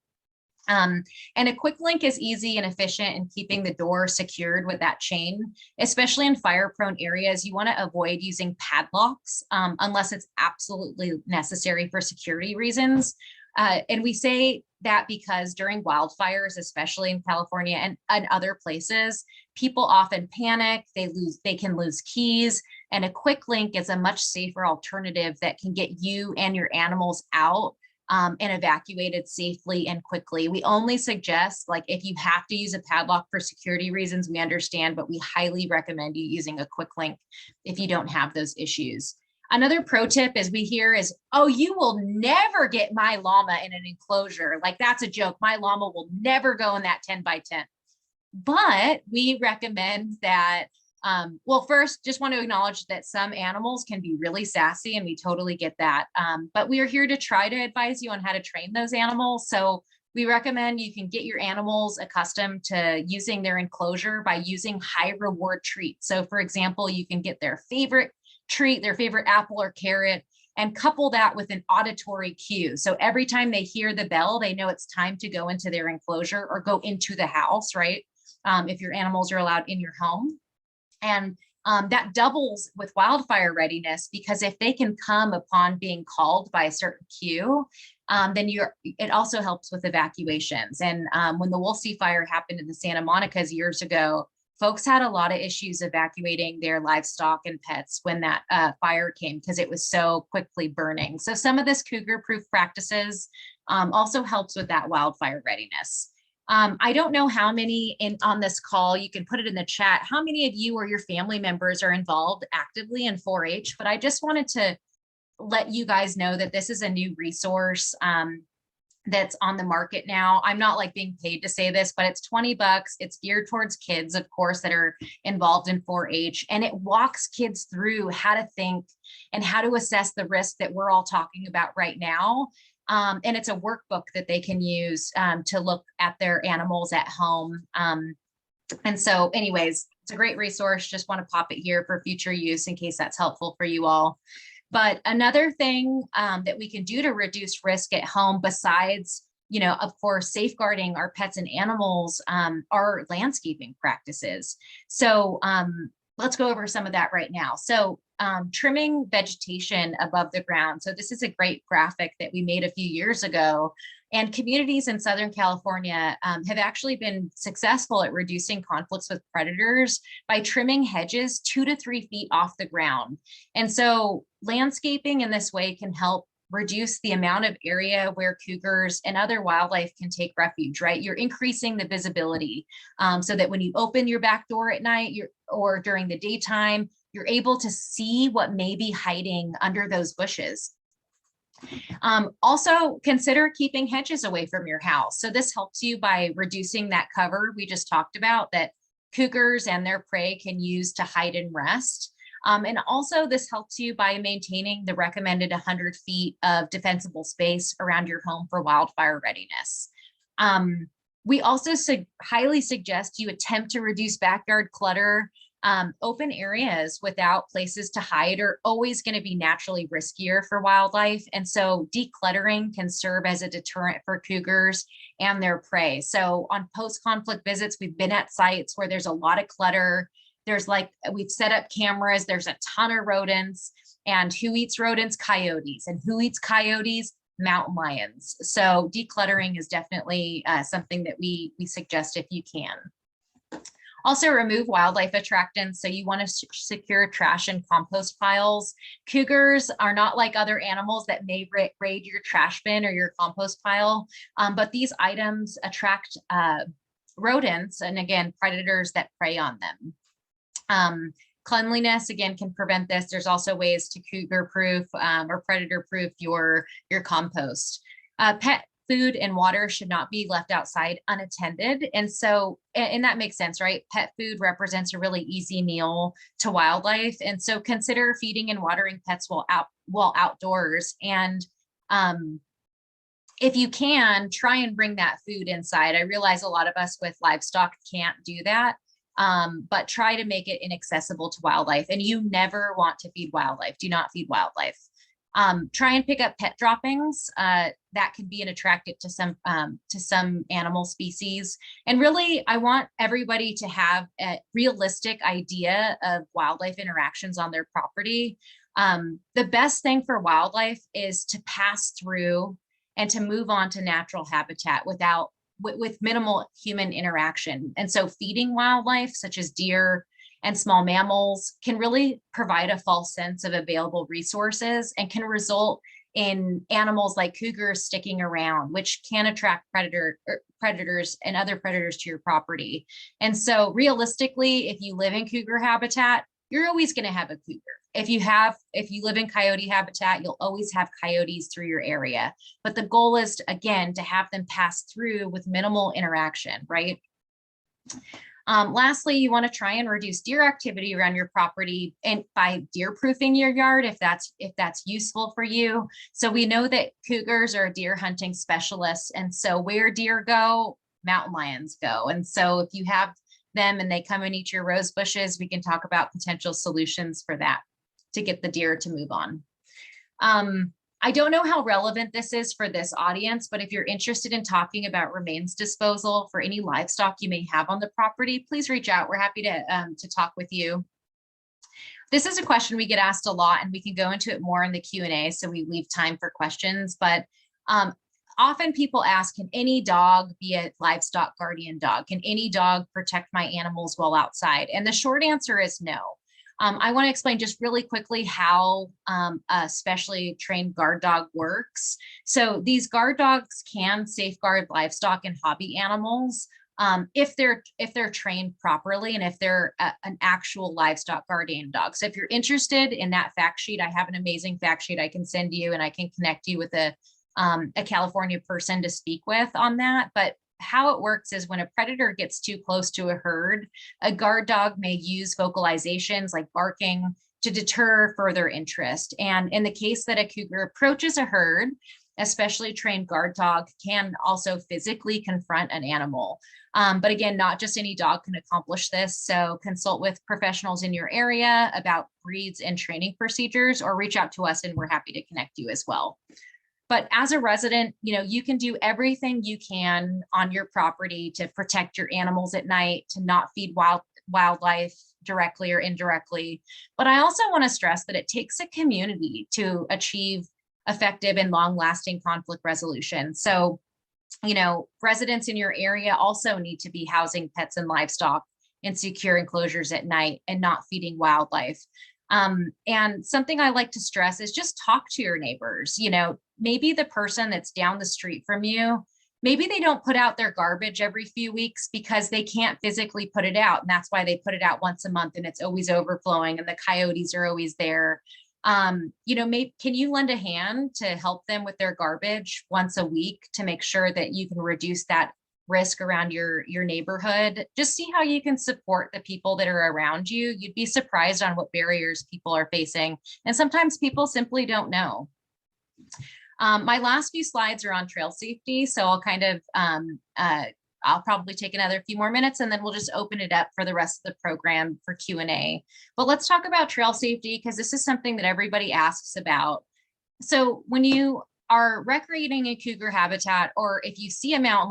And a quick link is easy and efficient in keeping the door secured with that chain, especially in fire prone areas. You want to avoid using padlocks unless it's absolutely necessary for security reasons. And we say that because during wildfires, especially in California and other places, people often panic, they can lose keys, and a quick link is a much safer alternative that can get you and your animals out and evacuated safely and quickly. We only suggest, if you have to use a padlock for security reasons, we understand, but we highly recommend you using a quick link if you don't have those issues. Another pro tip is oh, you will never get my llama in an enclosure. That's a joke. My llama will never go in that 10 by 10. But we recommend that, well, first, just want to acknowledge that some animals can be really sassy, and we totally get that. But we are here to try to advise you on how to train those animals. So we recommend you can get your animals accustomed to using their enclosure by using high reward treats. So for example, you can get their favorite treat, their favorite apple or carrot, and couple that with an auditory cue. So every time they hear the bell, they know it's time to go into their enclosure or go into the house, right? If your animals are allowed in your home. And that doubles with wildfire readiness, because if they can come upon being called by a certain cue, then it also helps with evacuations. And when the Woolsey fire happened in the Santa Monica's years ago, folks had a lot of issues evacuating their livestock and pets when that fire came, because it was so quickly burning. So some of this cougar-proof practices also helps with that wildfire readiness. I don't know how many on this call, you can put it in the chat, how many of you or your family members are involved actively in 4-H, but I just wanted to let you guys know that this is a new resource that's on the market now. I'm not being paid to say this, but it's $20. It's geared towards kids, of course, that are involved in 4-H, and it walks kids through how to think and how to assess the risk that we're all talking about right now. And it's a workbook that they can use to look at their animals at home. And so anyways, it's a great resource. Just want to pop it here for future use in case that's helpful for you all. But another thing that we can do to reduce risk at home, besides, of course, safeguarding our pets and animals, are landscaping practices. So let's go over some of that right now. So trimming vegetation above the ground. So this is a great graphic that we made a few years ago, and communities in Southern California have actually been successful at reducing conflicts with predators by trimming hedges 2 to 3 feet off the ground. And so landscaping in this way can help reduce the amount of area where cougars and other wildlife can take refuge, right? You're increasing the visibility so that when you open your back door at night or during the daytime, you're able to see what may be hiding under those bushes. Also consider keeping hedges away from your house. So this helps you by reducing that cover we just talked about that cougars and their prey can use to hide and rest. And also this helps you by maintaining the recommended 100 feet of defensible space around your home for wildfire readiness. We also highly suggest you attempt to reduce backyard clutter. Open areas without places to hide are always going to be naturally riskier for wildlife. And so decluttering can serve as a deterrent for cougars and their prey. So on post-conflict visits, we've been at sites where there's a lot of clutter. There's we've set up cameras, there's a ton of rodents, and who eats rodents? Coyotes. And who eats coyotes? Mountain lions. So decluttering is definitely something that we suggest if you can. Also remove wildlife attractants. So you want to secure trash and compost piles. Cougars are not like other animals that may raid your trash bin or your compost pile, but these items attract rodents and again, predators that prey on them. Cleanliness, again, can prevent this. There's also ways to cougar proof or predator proof your compost. Pet food and water should not be left outside unattended. And so, and that makes sense, right? Pet food represents a really easy meal to wildlife. And so consider feeding and watering pets while outdoors. And if you can, try and bring that food inside. I realize a lot of us with livestock can't do that, but try to make it inaccessible to wildlife. And you never want to feed wildlife. Do not feed wildlife. Try and pick up pet droppings. That can be an attractant to some animal species. And really, I want everybody to have a realistic idea of wildlife interactions on their property. The best thing for wildlife is to pass through and to move on to natural habitat with minimal human interaction. And so feeding wildlife, such as deer and small mammals, can really provide a false sense of available resources and can result in animals like cougars sticking around, which can attract predators and other predators to your property. And so realistically, if you live in cougar habitat, you're always going to have a cougar. If you live in coyote habitat, you'll always have coyotes through your area. But the goal is, again, to have them pass through with minimal interaction, right? Lastly, you want to try and reduce deer activity around your property and by deer proofing your yard if that's useful for you. So we know that cougars are deer hunting specialists, and so where deer go, mountain lions go. And so if you have them and they come and eat your rose bushes, we can talk about potential solutions for that to get the deer to move on. I don't know how relevant this is for this audience, but if you're interested in talking about remains disposal for any livestock you may have on the property, please reach out. We're happy to talk with you. This is a question we get asked a lot, and we can go into it more in the Q&A, so we leave time for questions. But often people ask, can any dog be a livestock guardian dog? Can any dog protect my animals while outside? And the short answer is no. I want to explain just really quickly how a specially trained guard dog works. So these guard dogs can safeguard livestock and hobby animals if they're trained properly and if they're an actual livestock guardian dog. So if you're interested in that fact sheet, I have an amazing fact sheet I can send you, and I can connect you with a California person to speak with on that. But how it works is when a predator gets too close to a herd, a guard dog may use vocalizations like barking to deter further interest. And in the case that a cougar approaches a herd, a specially trained guard dog can also physically confront an animal. But again, not just any dog can accomplish this. So consult with professionals in your area about breeds and training procedures, or reach out to us and we're happy to connect you as well. But as a resident, you can do everything you can on your property to protect your animals at night, to not feed wildlife directly or indirectly. But I also want to stress that it takes a community to achieve effective and long-lasting conflict resolution. So, residents in your area also need to be housing pets and livestock in secure enclosures at night and not feeding wildlife. And something I like to stress is just talk to your neighbors. Maybe the person that's down the street from you, maybe they don't put out their garbage every few weeks because they can't physically put it out. And that's why they put it out once a month and it's always overflowing and the coyotes are always there. Maybe, can you lend a hand to help them with their garbage once a week to make sure that you can reduce that risk around your neighborhood? Just see how you can support the people that are around you. You'd be surprised on what barriers people are facing. And sometimes people simply don't know. My last few slides are on trail safety. So I'll kind of, I'll probably take another few more minutes and then we'll just open it up for the rest of the program for Q&A. But let's talk about trail safety because this is something that everybody asks about. So when you are recreating in cougar habitat, or if you see a mountain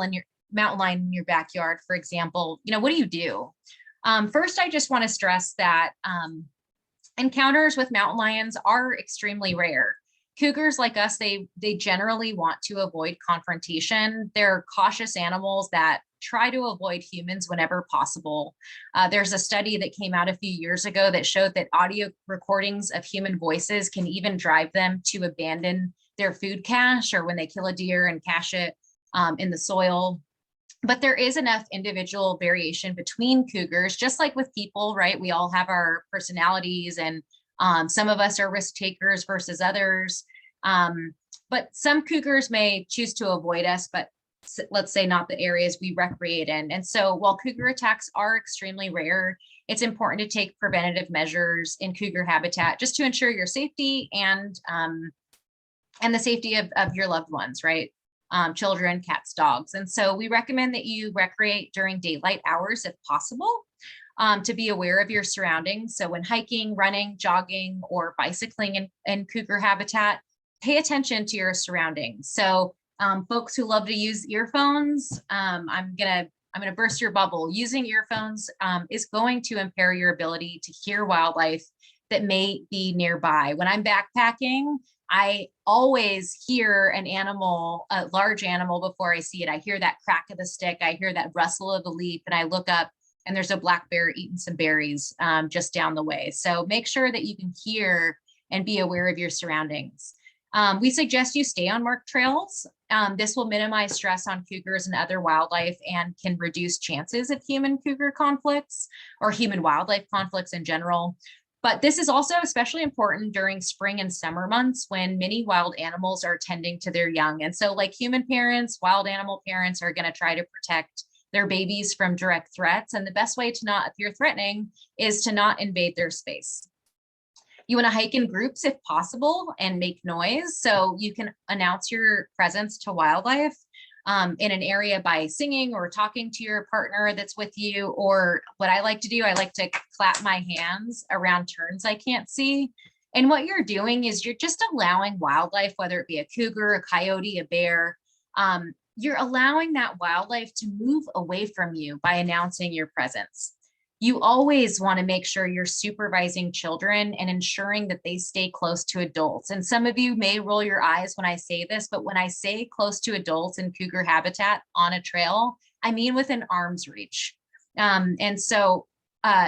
lion in your backyard, for example, what do? First, I just want to stress that encounters with mountain lions are extremely rare. Cougars like us, they generally want to avoid confrontation. They're cautious animals that try to avoid humans whenever possible. There's a study that came out a few years ago that showed that audio recordings of human voices can even drive them to abandon their food cache, or when they kill a deer and cache it in the soil. But there is enough individual variation between cougars, just like with people, right? We all have our personalities, and some of us are risk takers versus others. But some cougars may choose to avoid us, but let's say not the areas we recreate in. And so while cougar attacks are extremely rare, it's important to take preventative measures in cougar habitat just to ensure your safety and the safety of your loved ones, right? Children, cats, dogs. And so we recommend that you recreate during daylight hours if possible, to be aware of your surroundings. So when hiking, running, jogging, or bicycling in cougar habitat, pay attention to your surroundings. So folks who love to use earphones, I'm gonna burst your bubble. Using earphones is going to impair your ability to hear wildlife that may be nearby. When I'm backpacking, I always hear an animal, a large animal, before I see it. I hear that crack of the stick, I hear that rustle of the leaf, and I look up and there's a black bear eating some berries just down the way. So make sure that you can hear and be aware of your surroundings. We suggest you stay on marked trails. This will minimize stress on cougars and other wildlife and can reduce chances of human cougar conflicts or human wildlife conflicts in general. But this is also especially important during spring and summer months when many wild animals are tending to their young. And so like human parents, wild animal parents are going to try to protect their babies from direct threats. And the best way to not, if you're threatening, is to not invade their space. You want to hike in groups if possible and make noise, so you can announce your presence to wildlife in an area by singing or talking to your partner that's with you. Or what I like to do, I like to clap my hands around turns I can't see. And what you're doing is you're just allowing wildlife, whether it be a cougar, a coyote, a bear, you're allowing that wildlife to move away from you by announcing your presence. You always want to make sure you're supervising children and ensuring that they stay close to adults. And some of you may roll your eyes when I say this, but when I say close to adults in cougar habitat on a trail, I mean within arm's reach. And so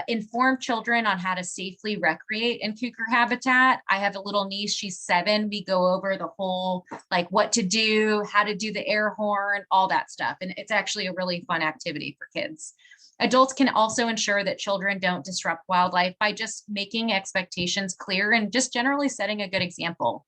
inform children on how to safely recreate in cougar habitat. I have a little niece, she's 7. We go over the whole, like what to do, how to do the air horn, all that stuff. And it's actually a really fun activity for kids. Adults can also ensure that children don't disrupt wildlife by just making expectations clear and just generally setting a good example.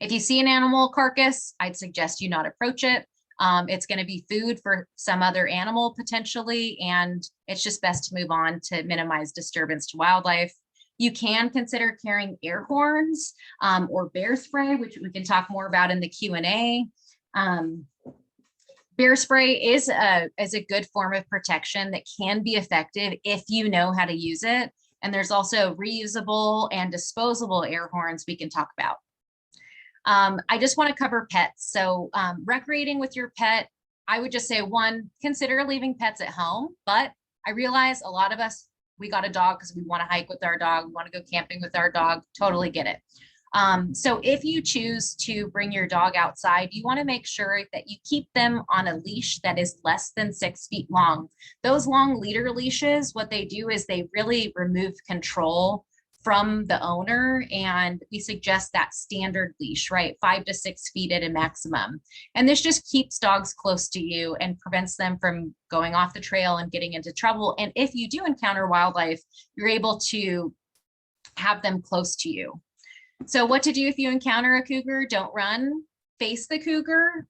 If you see an animal carcass, I'd suggest you not approach it. It's going to be food for some other animal potentially, and it's just best to move on to minimize disturbance to wildlife. You can consider carrying air horns or bear spray, which we can talk more about in the Q&A. Bear spray is a good form of protection that can be effective if you know how to use it. And there's also reusable and disposable air horns we can talk about. I just want to cover pets. So recreating with your pet, I would just say, 1, consider leaving pets at home. But I realize a lot of us, we got a dog because we want to hike with our dog, we want to go camping with our dog, totally get it. So if you choose to bring your dog outside, you want to make sure that you keep them on a leash that is less than 6 feet long. Those long leader leashes, what they do is they really remove control from the owner, and we suggest that standard leash, right? 5 to 6 feet at a maximum. And this just keeps dogs close to you and prevents them from going off the trail and getting into trouble. And if you do encounter wildlife, you're able to have them close to you. So what to do if you encounter a cougar? Don't run, face the cougar,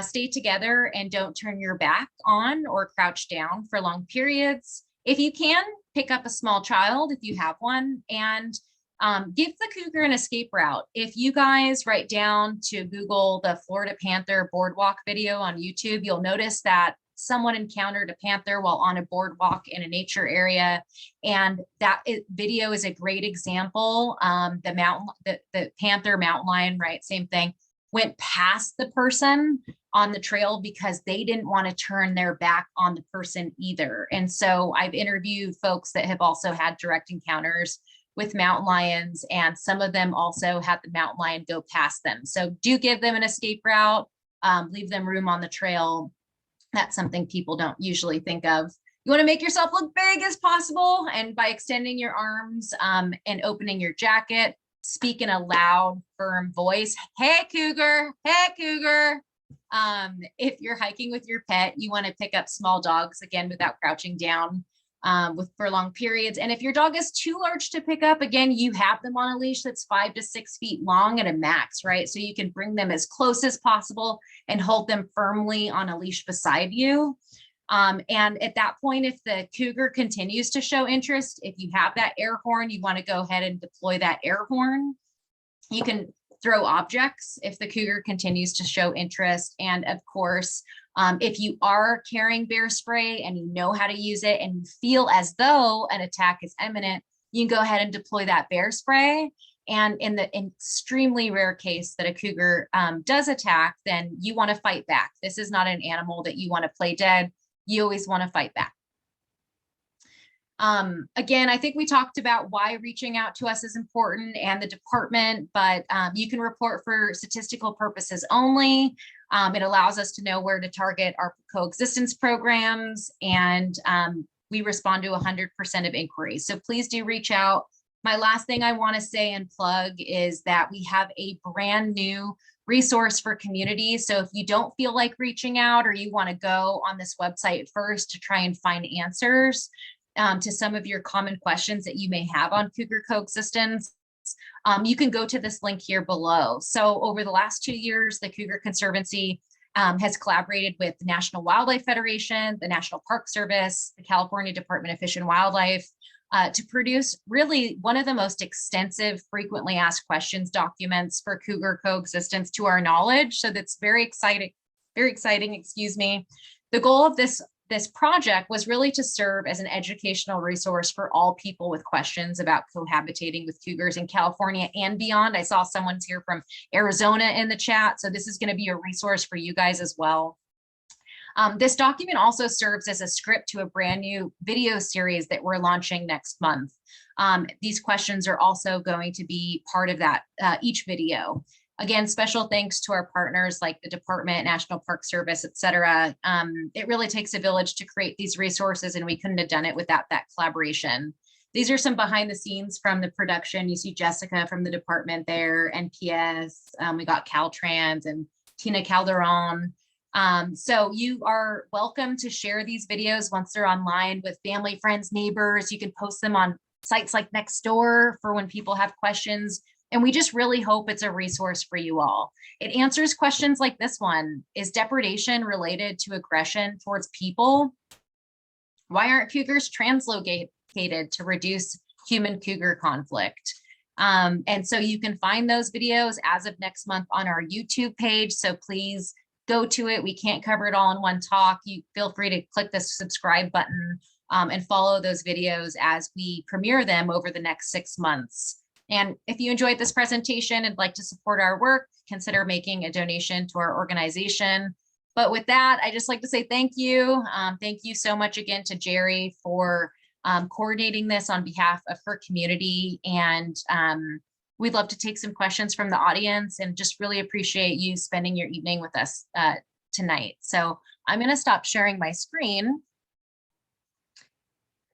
stay together, and don't turn your back on or crouch down for long periods. If you can, pick up a small child if you have one, and give the cougar an escape route. If you guys write down to Google the Florida Panther boardwalk video on YouTube, you'll notice that someone encountered a panther while on a boardwalk in a nature area. And that video is a great example. The panther, mountain lion, right? Same thing, went past the person on the trail because they didn't want to turn their back on the person either. And so I've interviewed folks that have also had direct encounters with mountain lions, and some of them also had the mountain lion go past them. So do give them an escape route, leave them room on the trail. That's something people don't usually think of. You want to make yourself look big as possible, and by extending your arms and opening your jacket, speak in a loud, firm voice. Hey, cougar. Hey, cougar. If you're hiking with your pet, you want to pick up small dogs, again, without crouching down for long periods. And if your dog is too large to pick up, again, you have them on a leash that's 5 to 6 feet long at a max, right? So you can bring them as close as possible and hold them firmly on a leash beside you. And at that point, if the cougar continues to show interest, if you have that air horn, you want to go ahead and deploy that air horn. You can throw objects if the cougar continues to show interest. And of course, if you are carrying bear spray and you know how to use it and you feel as though an attack is imminent, you can go ahead and deploy that bear spray. And in the extremely rare case that a cougar does attack, then you want to fight back. This is not an animal that you want to play dead. You always want to fight back. Again, I think we talked about why reaching out to us is important and the department, but you can report for statistical purposes only. It allows us to know where to target our coexistence programs, and we respond to 100% of inquiries. So please do reach out. My last thing I want to say and plug is that we have a brand new resource for communities. So if you don't feel like reaching out or you want to go on this website first to try and find answers to some of your common questions that you may have on Cougar coexistence, you can go to this link here below. So over the last 2 years, the Cougar Conservancy has collaborated with the National Wildlife Federation, the National Park Service, the California Department of Fish and Wildlife, to produce really one of the most extensive frequently asked questions documents for cougar coexistence to our knowledge. So that's very exciting, excuse me. The goal of this project was really to serve as an educational resource for all people with questions about cohabitating with cougars in California and beyond. I saw someone's here from Arizona in the chat, so this is going to be a resource for you guys as well. This document also serves as a script to a brand new video series that we're launching next month. These questions are also going to be part of that, each video. Again, special thanks to our partners like the Department, National Park Service, et cetera. It really takes a village to create these resources, and we couldn't have done it without that collaboration. These are some behind the scenes from the production. You see Jessica from the department there, NPS, we got Caltrans and Tina Calderon. So you are welcome to share these videos once they're online with family, friends, neighbors. You can post them on sites like Nextdoor for when people have questions. And we just really hope it's a resource for you all. It answers questions like this one. Is depredation related to aggression towards people? Why aren't cougars translocated to reduce human cougar conflict? And so you can find those videos as of next month on our YouTube page. So please go to it. We can't cover it all in one talk. You feel free to click the subscribe button and follow those videos as we premiere them over the next 6 months. And if you enjoyed this presentation and like to support our work, consider making a donation to our organization. But with that, I just like to say thank you. Thank you so much again to Jerry for coordinating this on behalf of her community. And we'd love to take some questions from the audience and just really appreciate you spending your evening with us tonight. So I'm going to stop sharing my screen.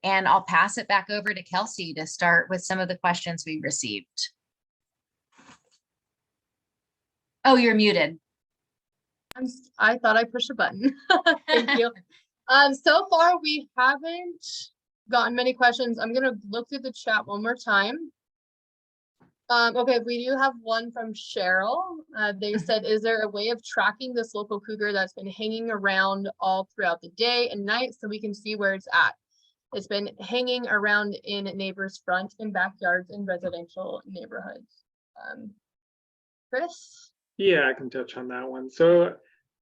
And I'll pass it back over to Kelsey to start with some of the questions we received. Oh, you're muted. I thought I pushed a button. Thank you. So far, we haven't gotten many questions. I'm going to look through the chat one more time. Okay, we do have one from Cheryl. They said, is there a way of tracking this local cougar that's been hanging around all throughout the day and night so we can see where it's at? It's been hanging around in neighbors' front and backyards in residential neighborhoods. Chris? Yeah, I can touch on that one. So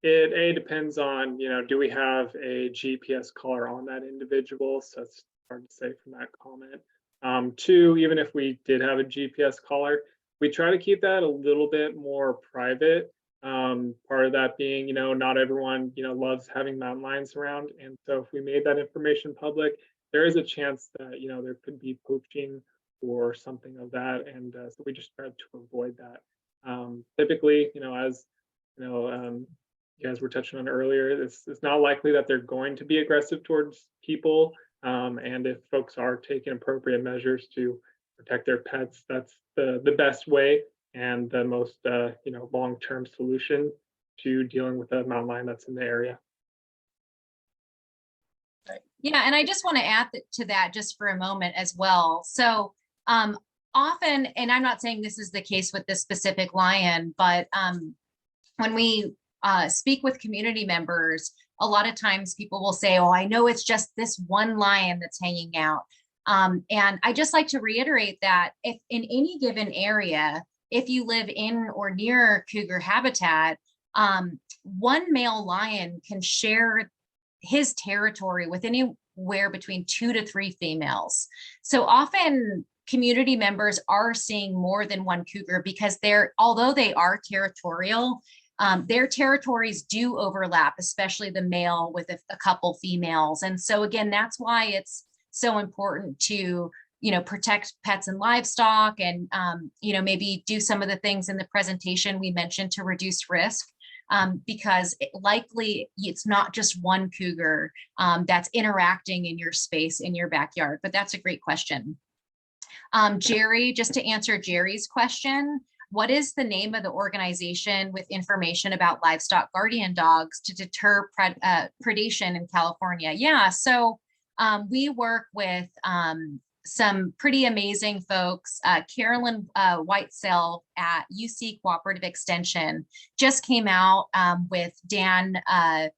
it depends on, do we have a GPS collar on that individual? So it's hard to say from that comment. Two, even if we did have a GPS collar, we try to keep that a little bit more private. Part of that being, not everyone, loves having mountain lions around. And so if we made that information public, there is a chance that, there could be poaching or something of that. And so we just tried to avoid that. Typically, as you guys were touching on earlier, it's not likely that they're going to be aggressive towards people. And if folks are taking appropriate measures to protect their pets, that's the best way and the most long-term solution to dealing with a mountain lion that's in the area. Yeah, and I just want to add to that just for a moment as well. So often, and I'm not saying this is the case with this specific lion, but when we speak with community members, a lot of times people will say, oh, I know it's just this one lion that's hanging out. And I just like to reiterate that if in any given area, if you live in or near cougar habitat, one male lion can share his territory with anywhere between 2 to 3 females. So often community members are seeing more than one cougar because although they are territorial, their territories do overlap, especially the male with a couple females. And so again, that's why it's so important to, protect pets and livestock and, maybe do some of the things in the presentation we mentioned to reduce risk. Because likely it's not just one cougar that's interacting in your space, in your backyard, but that's a great question. Jerry, just to answer Jerry's question, what is the name of the organization with information about livestock guardian dogs to deter predation in California? Yeah, so we work with some pretty amazing folks. Carolyn Whitesell at UC Cooperative Extension just came out with Dan, a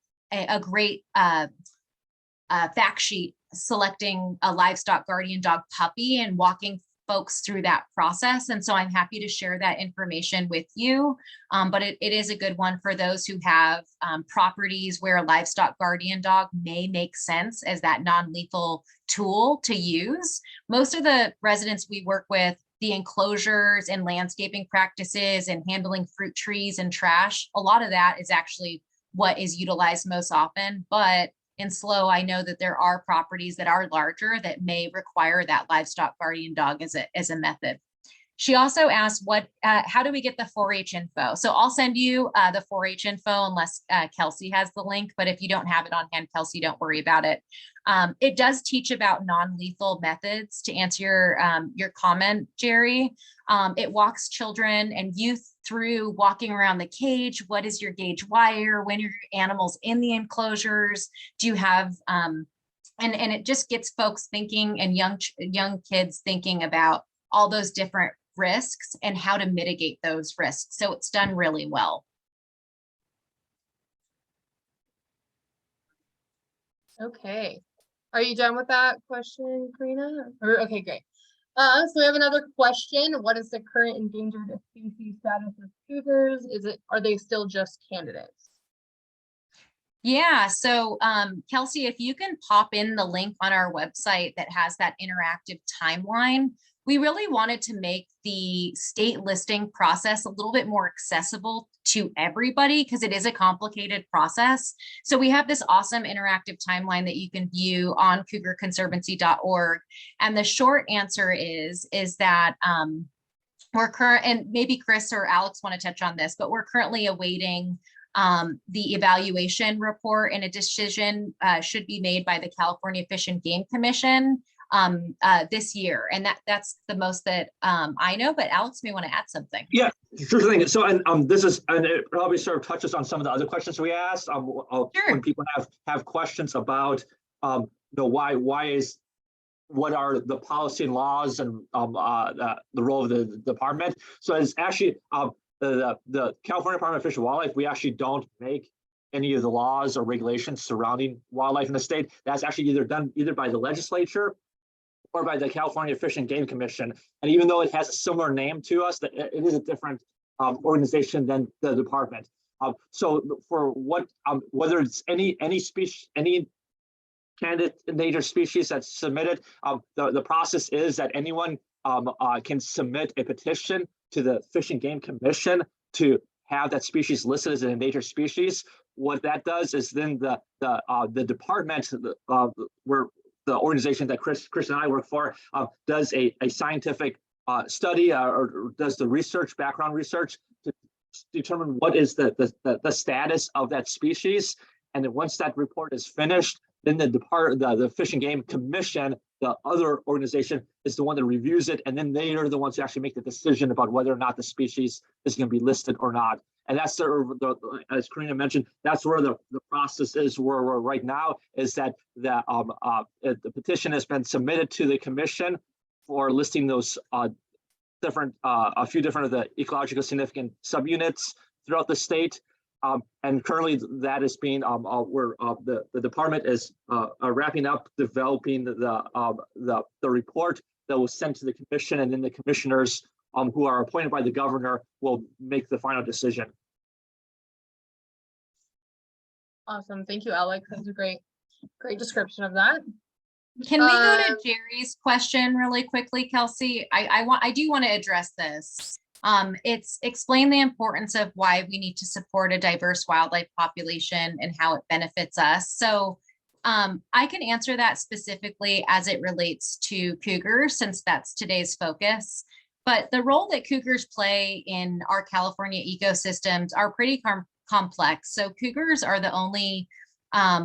great fact sheet selecting a livestock guardian dog puppy and walking folks through that process. And so I'm happy to share that information with you. But it is a good one for those who have properties where a livestock guardian dog may make sense as that non-lethal tool to use. Most of the residents we work with, the enclosures and landscaping practices and handling fruit trees and trash, a lot of that is actually what is utilized most often. But in SLO, I know that there are properties that are larger that may require that livestock guardian dog as a method. She also asked, how do we get the 4-H info? So I'll send you the 4-H info unless Kelsey has the link, but if you don't have it on hand, Kelsey, don't worry about it. It does teach about non-lethal methods to answer your comment, Jerry. It walks children and youth through walking around the cage. What is your gauge wire? When are your animals in the enclosures? Do you have, and it just gets folks thinking and young kids thinking about all those different risks and how to mitigate those risks. So it's done really well. Okay. Are you done with that question, Karina? Okay, great. So we have another question. What is the current endangered species status of cougars? Are they still just candidates? Yeah, so Kelsey, if you can pop in the link on our website that has that interactive timeline, we really wanted to make the state listing process a little bit more accessible to everybody because it is a complicated process. So we have this awesome interactive timeline that you can view on cougarconservancy.org. And the short answer is that we're current, and maybe Chris or Alex want to touch on this, but we're currently awaiting the evaluation report, and a decision should be made by the California Fish and Game Commission this year. And that's the most that I know, but Alex may want to add something. Yeah, sure thing. So, and it probably sort of touches on some of the other questions we asked. Sure. When people have questions about, what are the policy and laws and the role of the department. So it's actually the California Department of Fish and Wildlife, we actually don't make any of the laws or regulations surrounding wildlife in the state. That's actually done either by the legislature or by the California Fish and Game Commission. And even though it has a similar name to us, it is a different organization than the department. So for whether it's any species, any candidate endangered species that's submitted, the process is that anyone can submit a petition to the Fish and Game Commission to have that species listed as an endangered species. What that does is then the department, where the organization that Chris and I work for, does a scientific study or does the background research to determine what is the status of that species. And then once that report is finished, Then the Fish and Game Commission, the other organization, is the one that reviews it, and then they are the ones who actually make the decision about whether or not the species is going to be listed or not. And that's as Korinna mentioned, that's where the process is. Where we're right now is that the petition has been submitted to the commission for listing those a few different of the ecological significant subunits throughout the state. And currently that is being the department is wrapping up developing the report that was sent to the commission, and then the commissioners who are appointed by the governor will make the final decision. Awesome. Thank you, Alex. That's a great description of that. Can we go to Jerry's question really quickly, Kelsey? I do want to address this. It's explain the importance of why we need to support a diverse wildlife population and how it benefits us. So I can answer that specifically as it relates to cougars, since that's today's focus. But the role that cougars play in our California ecosystems are pretty complex. So cougars are the only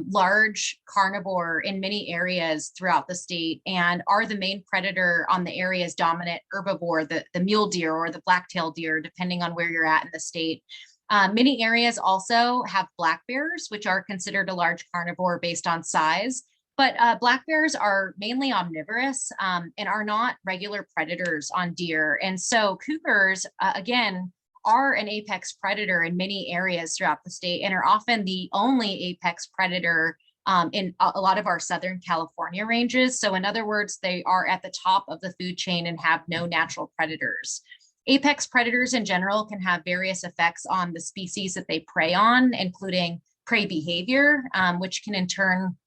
large carnivore in many areas throughout the state, and are the main predator on the area's dominant herbivore, the mule deer or the black-tailed deer, depending on where you're at in the state. Many areas also have black bears, which are considered a large carnivore based on size, but black bears are mainly omnivorous and are not regular predators on deer. And so cougars, again, are an apex predator in many areas throughout the state, and are often the only apex predator in a lot of our Southern California ranges. So in other words, they are at the top of the food chain and have no natural predators. Apex predators in general can have various effects on the species that they prey on, including prey behavior, which can in turn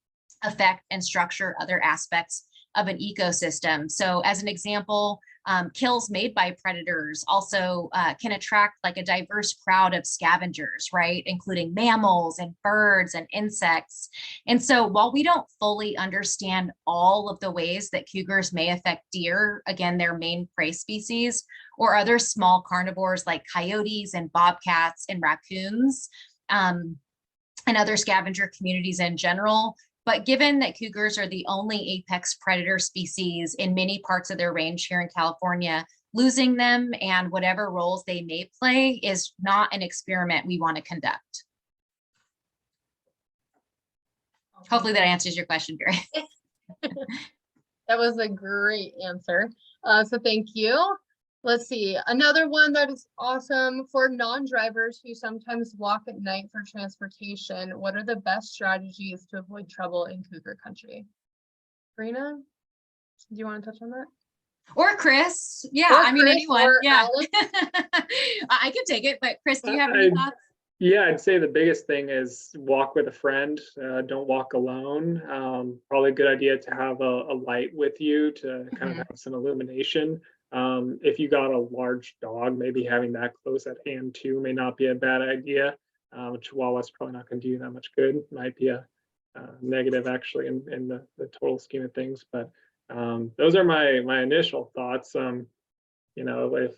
affect and structure other aspects of an ecosystem. So as an example, kills made by predators also can attract like a diverse crowd of scavengers, right? Including mammals and birds and insects. And so while we don't fully understand all of the ways that cougars may affect deer, again, their main prey species, or other small carnivores like coyotes and bobcats and raccoons, and other scavenger communities in general, but given that cougars are the only apex predator species in many parts of their range here in California, losing them and whatever roles they may play is not an experiment we want to conduct. Hopefully that answers your question, Gary. That was a great answer. So thank you. Let's see, another one that is awesome for non-drivers who sometimes walk at night for transportation. What are the best strategies to avoid trouble in cougar country? Korinna, do you want to touch on that? Or Chris, yeah, Or I mean, Chris, anyone, or yeah. Alex. I can take it, but Chris, do you have any thoughts? Yeah, I'd say the biggest thing is walk with a friend. Don't walk alone. Probably a good idea to have a light with you to kind of have some illumination. If you got a large dog, maybe having that close at hand too may not be a bad idea. Chihuahua's probably not going to do you that much good. Might be a negative actually in the total scheme of things. But those are my initial thoughts. You know, if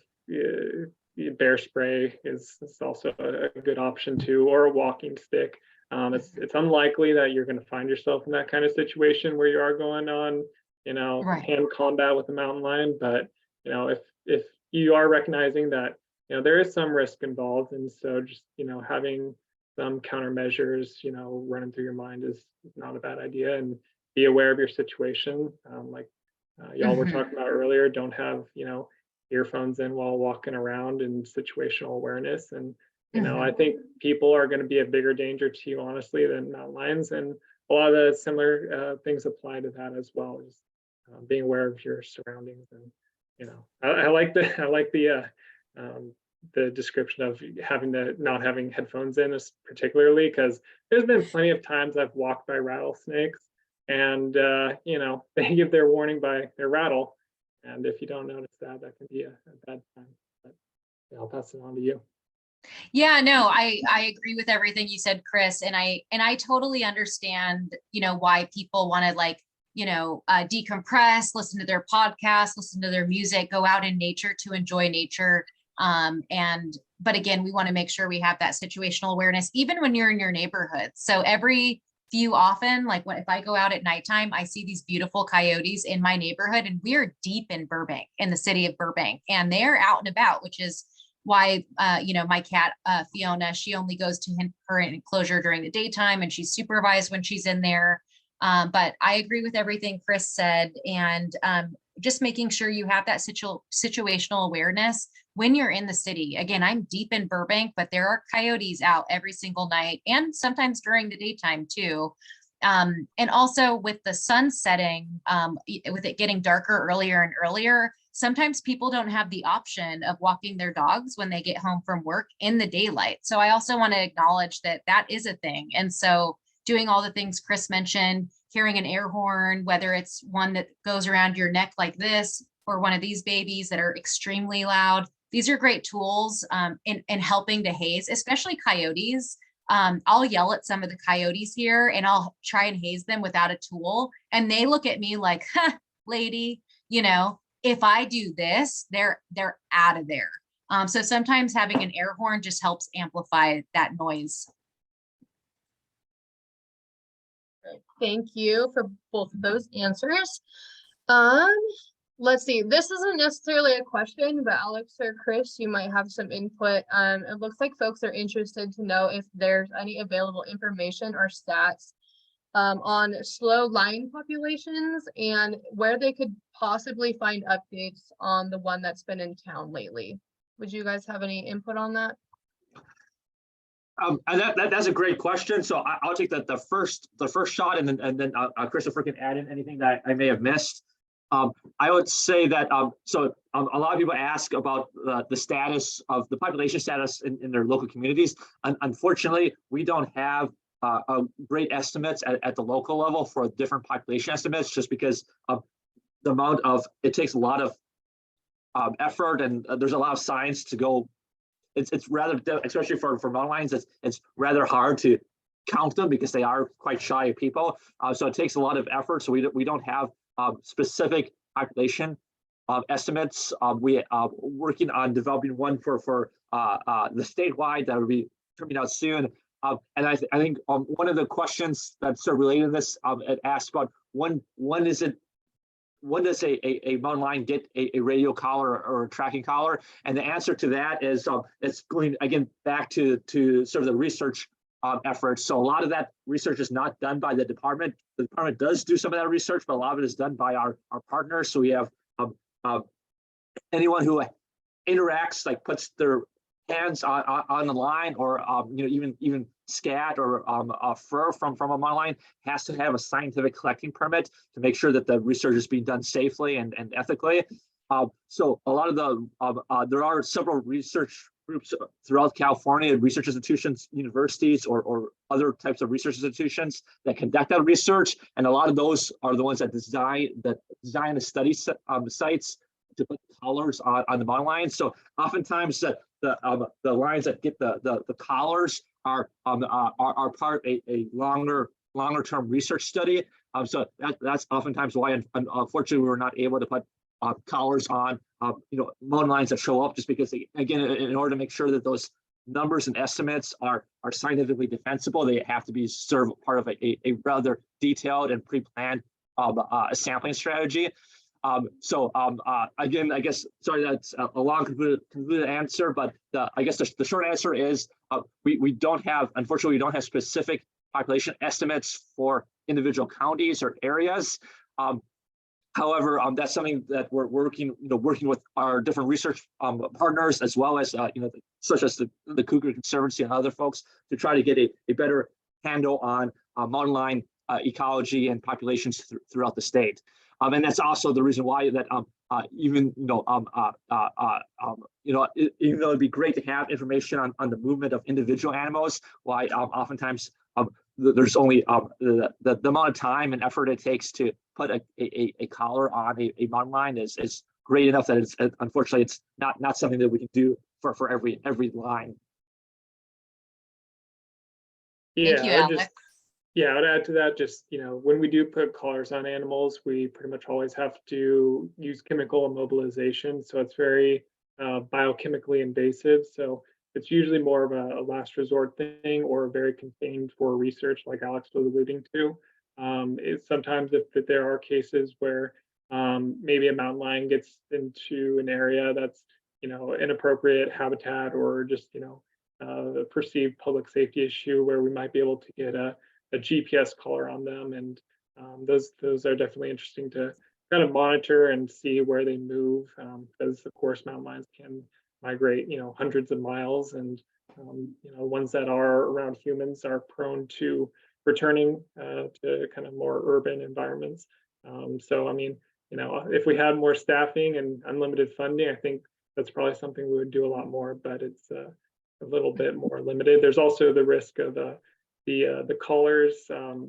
bear spray is also a good option too, or a walking stick. It's unlikely that you're going to find yourself in that kind of situation where you are going on, you know, hand combat with a mountain lion, but you know, if you are recognizing that, you know, there is some risk involved, and so just, you know, having some countermeasures, you know, running through your mind is not a bad idea, and be aware of your situation. Like y'all were talking about earlier, don't have, you know, earphones in while walking around, and situational awareness. And, you know, I think people are going to be a bigger danger to you, honestly, than mountain lions, and a lot of the similar things apply to that as well, as being aware of your surroundings. And you know, I like the description of not having headphones in, particularly because there's been plenty of times I've walked by rattlesnakes, and you know, they give their warning by their rattle, and if you don't notice that can be a bad time. But yeah, I'll pass it on to you. Yeah, no, I agree with everything you said, Chris, and I totally understand, you know, why people want to, like, you know, decompress, listen to their podcasts, listen to their music, go out in nature to enjoy nature. But again, we want to make sure we have that situational awareness, even when you're in your neighborhood. So every few often, like if I go out at nighttime, I see these beautiful coyotes in my neighborhood, and we're deep in Burbank, in the city of Burbank, and they're out and about, which is why, my cat, Fiona, she only goes to her enclosure during the daytime, and she's supervised when she's in there. But I agree with everything Chris said, and just making sure you have that situational awareness when you're in the city. Again, I'm deep in Burbank, but there are coyotes out every single night, and sometimes during the daytime too. And also with the sun setting, with it getting darker earlier and earlier, sometimes people don't have the option of walking their dogs when they get home from work in the daylight. So I also want to acknowledge that that is a thing. And so doing all the things Chris mentioned, carrying an air horn, whether it's one that goes around your neck like this, or one of these babies that are extremely loud. These are great tools in helping to haze, especially coyotes. I'll yell at some of the coyotes here, and I'll try and haze them without a tool. And they look at me like, huh, lady, if I do this, they're out of there. So sometimes having an air horn just helps amplify that noise. Thank you for both of those answers. Let's see, this isn't necessarily a question, but Alex or Chris, you might have some input. It looks like folks are interested to know if there's any available information or stats on slow lion populations, and where they could possibly find updates on the one that's been in town lately. Would you guys have any input on that? And that's a great question. So I'll take the first shot, and then Christopher can add in anything that I may have missed. I would say that a lot of people ask about the status of the population status in their local communities. Unfortunately, we don't have great estimates at the local level for different population estimates, just because of the amount of, it takes a lot of effort, and there's a lot of science to go. It's rather, especially for mountain lions, it's rather hard to count them because they are quite shy of people. So it takes a lot of effort. So we don't have specific population estimates. We are working on developing one for the statewide that will be coming out soon. And I think one of the questions that's sort of related to this, it asks about when does a mountain lion get a radio collar or a tracking collar? And the answer to that is it's going again back to sort of the research efforts. So a lot of that research is not done by the department. The department does do some of that research, but a lot of it is done by our partners. So we have anyone who interacts, like puts their hands on the line, or even scat or fur from a mountain lion, has to have a scientific collecting permit to make sure that the research is being done safely and ethically. So a lot of there are several research groups throughout California, research institutions, universities, or other types of research institutions that conduct that research, and a lot of those are the ones that design the study sites to put collars on the mountain lions. So oftentimes the lions that get the collars are part of a longer term research study. So that's oftentimes why, unfortunately, we were not able to put collars on mountain lions that show up, just because again, in order to make sure that those numbers and estimates are scientifically defensible, they have to be sort of part of a rather detailed and pre-planned sampling strategy. Again, I guess, sorry, that's a long convoluted answer, but I guess the short answer is we don't have, unfortunately, we don't have specific population estimates for individual counties or areas. However, that's something that we're working with our different research partners, as well as such as the Cougar Conservancy and other folks, to try to get a better handle on mountain lion ecology and populations throughout the state. And that's also the reason why that even it'd be great to have information on the movement of individual animals, why oftentimes there's only the amount of time and effort it takes to put a collar on a mountain lion is great enough that it's, unfortunately, it's not something that we can do for every line. Thank you, Alex. I would add to that, just, when we do put collars on animals, we pretty much always have to use chemical immobilization. So it's very biochemically invasive. So it's usually more of a last resort thing or very contained for research, like Alex was alluding to. Sometimes if there are cases where maybe a mountain lion gets into an area that's, inappropriate habitat, or just, a perceived public safety issue where we might be able to get a GPS collar on them. And those are definitely interesting to kind of monitor and see where they move, because of course mountain lions can migrate, hundreds of miles, and ones that are around humans are prone to returning to kind of more urban environments. So I mean, if we had more staffing and unlimited funding, I think that's probably something we would do a lot more, but it's a little bit more limited. There's also the risk of the collars.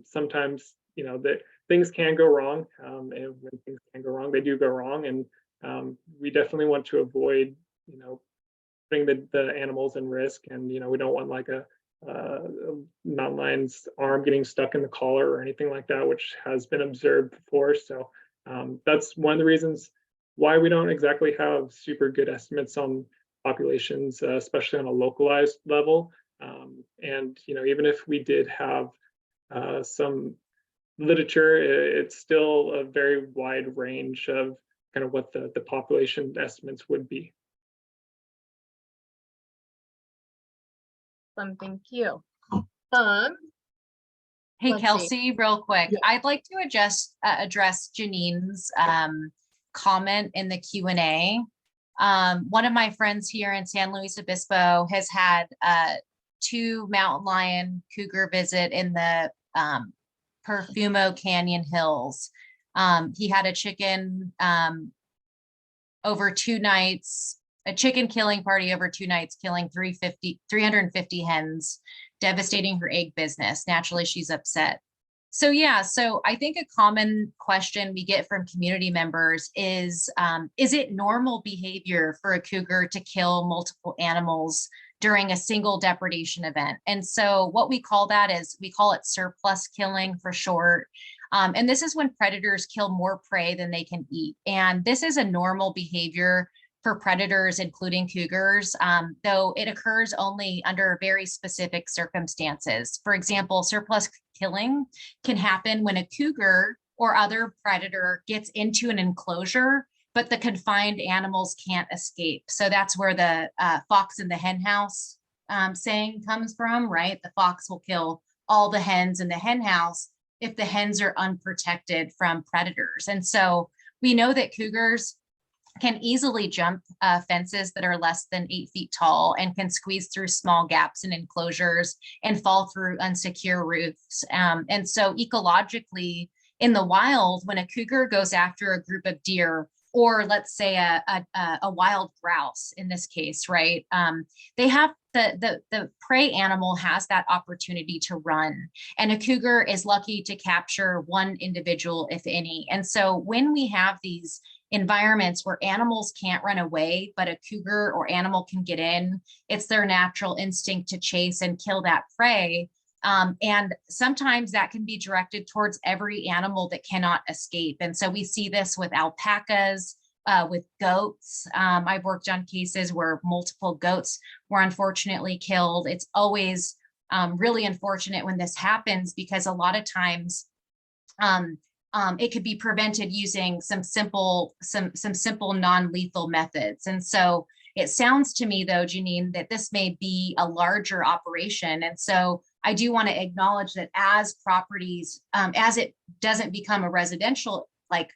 Sometimes that things can go wrong, and when things can go wrong, they do go wrong, and we definitely want to avoid putting the animals in risk. And we don't want like a mountain lion's arm getting stuck in the collar or anything like that, which has been observed before. So that's one of the reasons why we don't exactly have super good estimates on populations, especially on a localized level. And even if we did have some literature, it's still a very wide range of kind of what the population estimates would be. Thank you. Hey, Let's Kelsey, real quick, Yeah. I'd like to address Janine's comment in the Q&A. One of my friends here in San Luis Obispo has had 2 mountain lion cougar visit in the Perfumo Canyon Hills. He had a chicken over 2 nights, a chicken killing party over 2 nights, killing 350 hens, devastating her egg business. Naturally, she's upset. So yeah, so I think a common question we get from community members is it normal behavior for a cougar to kill multiple animals during a single depredation event? And so what we call that is, we call it surplus killing for short. And this is when predators kill more prey than they can eat. And this is a normal behavior for predators, including cougars, though it occurs only under very specific circumstances. For example, surplus killing can happen when a cougar or other predator gets into an enclosure, but the confined animals can't escape. So that's where the fox in the hen house saying comes from, right? The fox will kill all the hens in the hen house if the hens are unprotected from predators. And so we know that cougars can easily jump fences that are less than 8 feet tall and can squeeze through small gaps in enclosures and fall through unsecure roofs. And so ecologically, in the wild, when a cougar goes after a group of deer, or let's say a wild grouse in this case, right? They have the prey animal has that opportunity to run, and a cougar is lucky to capture one individual, if any. And so when we have these environments where animals can't run away, but a cougar or animal can get in, it's their natural instinct to chase and kill that prey. And sometimes that can be directed towards every animal that cannot escape. And so we see this with alpacas, with goats. I've worked on cases where multiple goats were unfortunately killed. It's always really unfortunate when this happens, because a lot of times it could be prevented using some simple non-lethal methods. And so it sounds to me, though, Janine, that this may be a larger operation. And so I do want to acknowledge that as properties, as it doesn't become a residential, like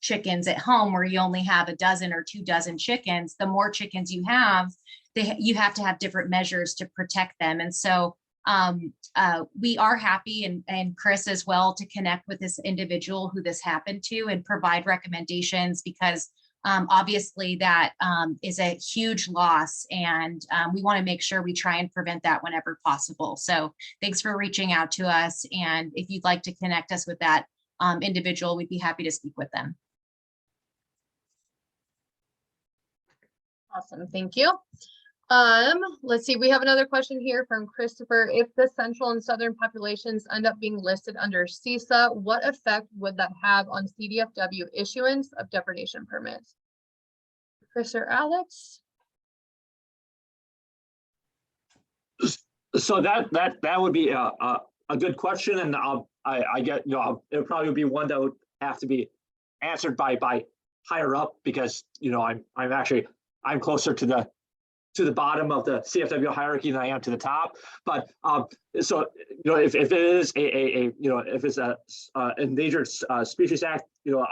chickens at home where you only have a dozen or 2 dozen chickens, the more chickens you have, you have to have different measures to protect them. And so we are happy, and Chris as well, to connect with this individual who this happened to and provide recommendations, because obviously that is a huge loss, and we want to make sure we try and prevent that whenever possible. So thanks for reaching out to us, and if you'd like to connect us with that individual, we'd be happy to speak with them. Awesome, thank you. Let's see, we have another question here from Christopher. If the central and southern populations end up being listed under CISA, what effect would that have on CDFW issuance of depredation permits? Chris or Alex? So that would be a good question, and I get, you know, it would probably be one that would have to be answered by higher up, because, you know, I'm closer to the bottom of the CFW hierarchy than I am to the top. But so, you know, if it is you know, if it's a Endangered Species Act, you know,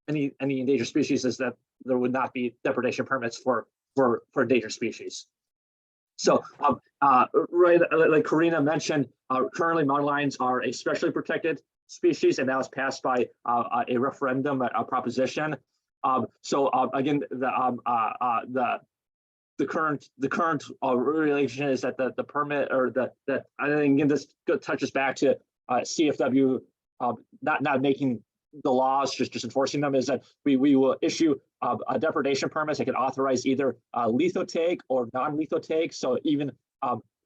any endangered species, is that there would not be depredation permits for endangered species. So, right, like Korinna mentioned, currently mountain lions are a specially protected species, and that was passed by a referendum, a proposition. So again, the current regulation is that the permit, or that I think, again, this touches back to CFW not making the laws, just enforcing them, is that we will issue a depredation permit that can authorize either lethal take or non-lethal take. So even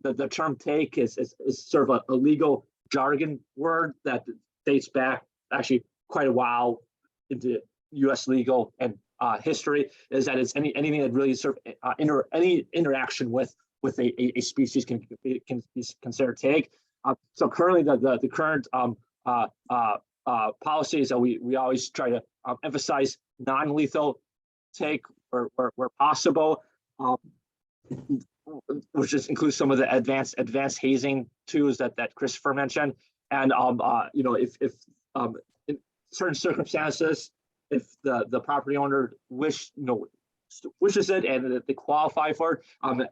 the term take is sort of a legal jargon word that dates back actually quite a while into U.S. legal and history, is that it's anything that really sort of any interaction with a species can be considered take. So currently the current policy is that we always try to emphasize non-lethal take where possible, which includes some of the advanced hazing tools that Christopher mentioned. And you know, if in certain circumstances, if the property owner wishes it and they qualify for it,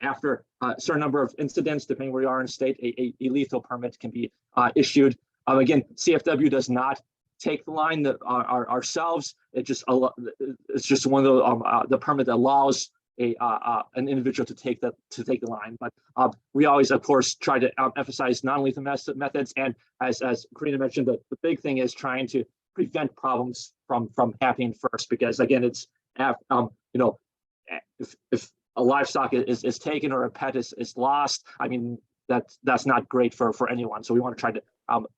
after a certain number of incidents, depending where you are in state, a lethal permit can be issued. Again, CFW does not take the line that ourselves. It's just one of the permit that allows an individual to take the line. But we always, of course, try to emphasize non-lethal methods. And as Karina mentioned, the big thing is trying to prevent problems from happening first, because again, it's you know, if a livestock is taken or a pet is lost, I mean, that's not great for anyone. So we want to try to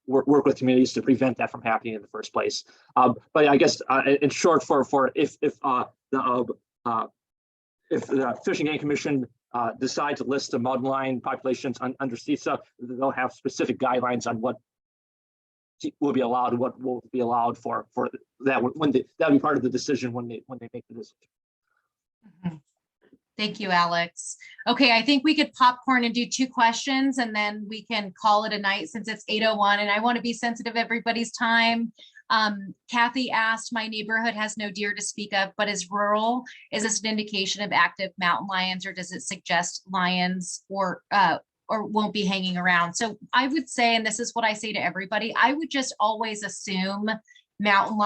work with communities to prevent that from happening in the first place. But I guess in short, for if the Fish and Game Commission decide to list the mountain lion populations under CISA, they'll have specific guidelines on what will be allowed, what will be allowed for that, that'll be part of the decision when they make the decision. Mm-hmm. Thank you, Alex. Okay, I think we could popcorn and do 2 questions, and then we can call it a night, since it's 8:01, and I want to be sensitive to everybody's time. Kathy asked, my neighborhood has no deer to speak of, but is rural. Is this an indication of active mountain lions, or does it suggest lions or won't be hanging around? So I would say, and this is what I say to everybody, I would just always assume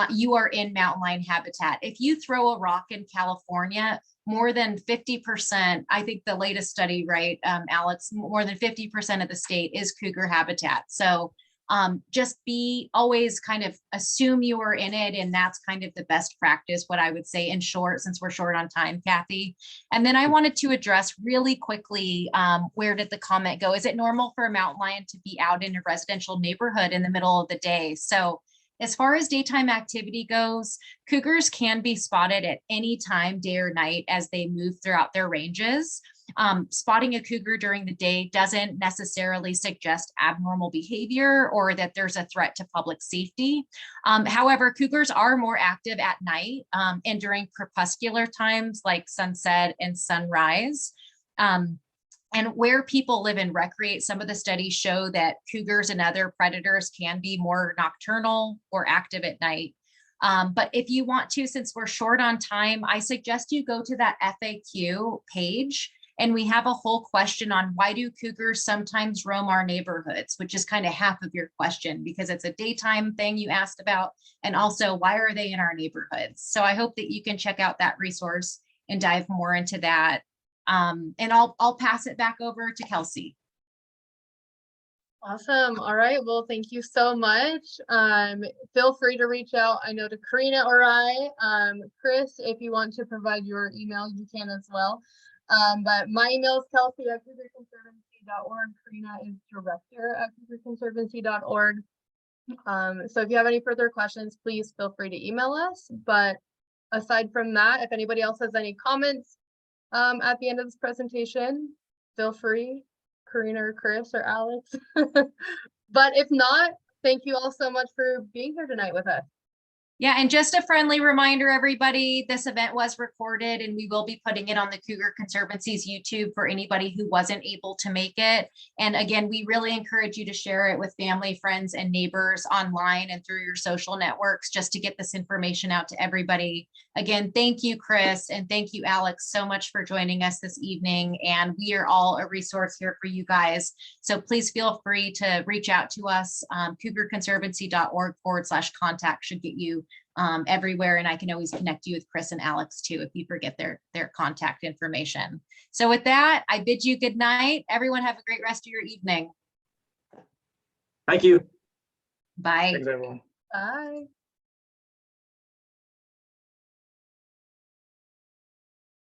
you are in mountain lion habitat. If you throw a rock in California, more than 50%, I think the latest study, right, Alex, more than 50% of the state is cougar habitat. So just always kind of assume you are in it, and that's kind of the best practice, what I would say in short, since we're short on time, Kathy. And then I wanted to address really quickly, where did the comment go? Is it normal for a mountain lion to be out in a residential neighborhood in the middle of the day? So as far as daytime activity goes, cougars can be spotted at any time, day or night, as they move throughout their ranges. Spotting a cougar during the day doesn't necessarily suggest abnormal behavior or that there's a threat to public safety. However, cougars are more active at night and during crepuscular times like sunset and sunrise. And where people live and recreate, some of the studies show that cougars and other predators can be more nocturnal or active at night. But if you want to, since we're short on time, I suggest you go to that FAQ page, and we have a whole question on why do cougars sometimes roam our neighborhoods, which is kind of half of your question, because it's a daytime thing you asked about, and also why are they in our neighborhoods? So I hope that you can check out that resource and dive more into that. And I'll pass it back over to Kelsey. Awesome. All right. Well, thank you so much. Feel free to reach out, I know, to Karina or I. Chris, if you want to provide your email, you can as well. But my email is kelsey@cougarconservancy.org. Karina is director@cougarconservancy.org. So if you have any further questions, please feel free to email us. But aside from that, if anybody else has any comments at the end of this presentation, feel free Karina or Chris or Alex. But if not, thank you all so much for being here tonight with us. Yeah, and just a friendly reminder, everybody, this event was recorded and we will be putting it on the Cougar Conservancy's YouTube for anybody who wasn't able to make it. And again, we really encourage you to share it with family, friends, and neighbors online and through your social networks just to get this information out to everybody. Again, thank you, Chris, and thank you, Alex, so much for joining us this evening. And we are all a resource here for you guys. So please feel free to reach out to us. cougarconservancy.org/contact should get you everywhere. And I can always connect you with Chris and Alex too, if you forget their contact information. So with that, I bid you good night. Everyone have a great rest of your evening. Thank you. Bye. Thanks, everyone. Bye.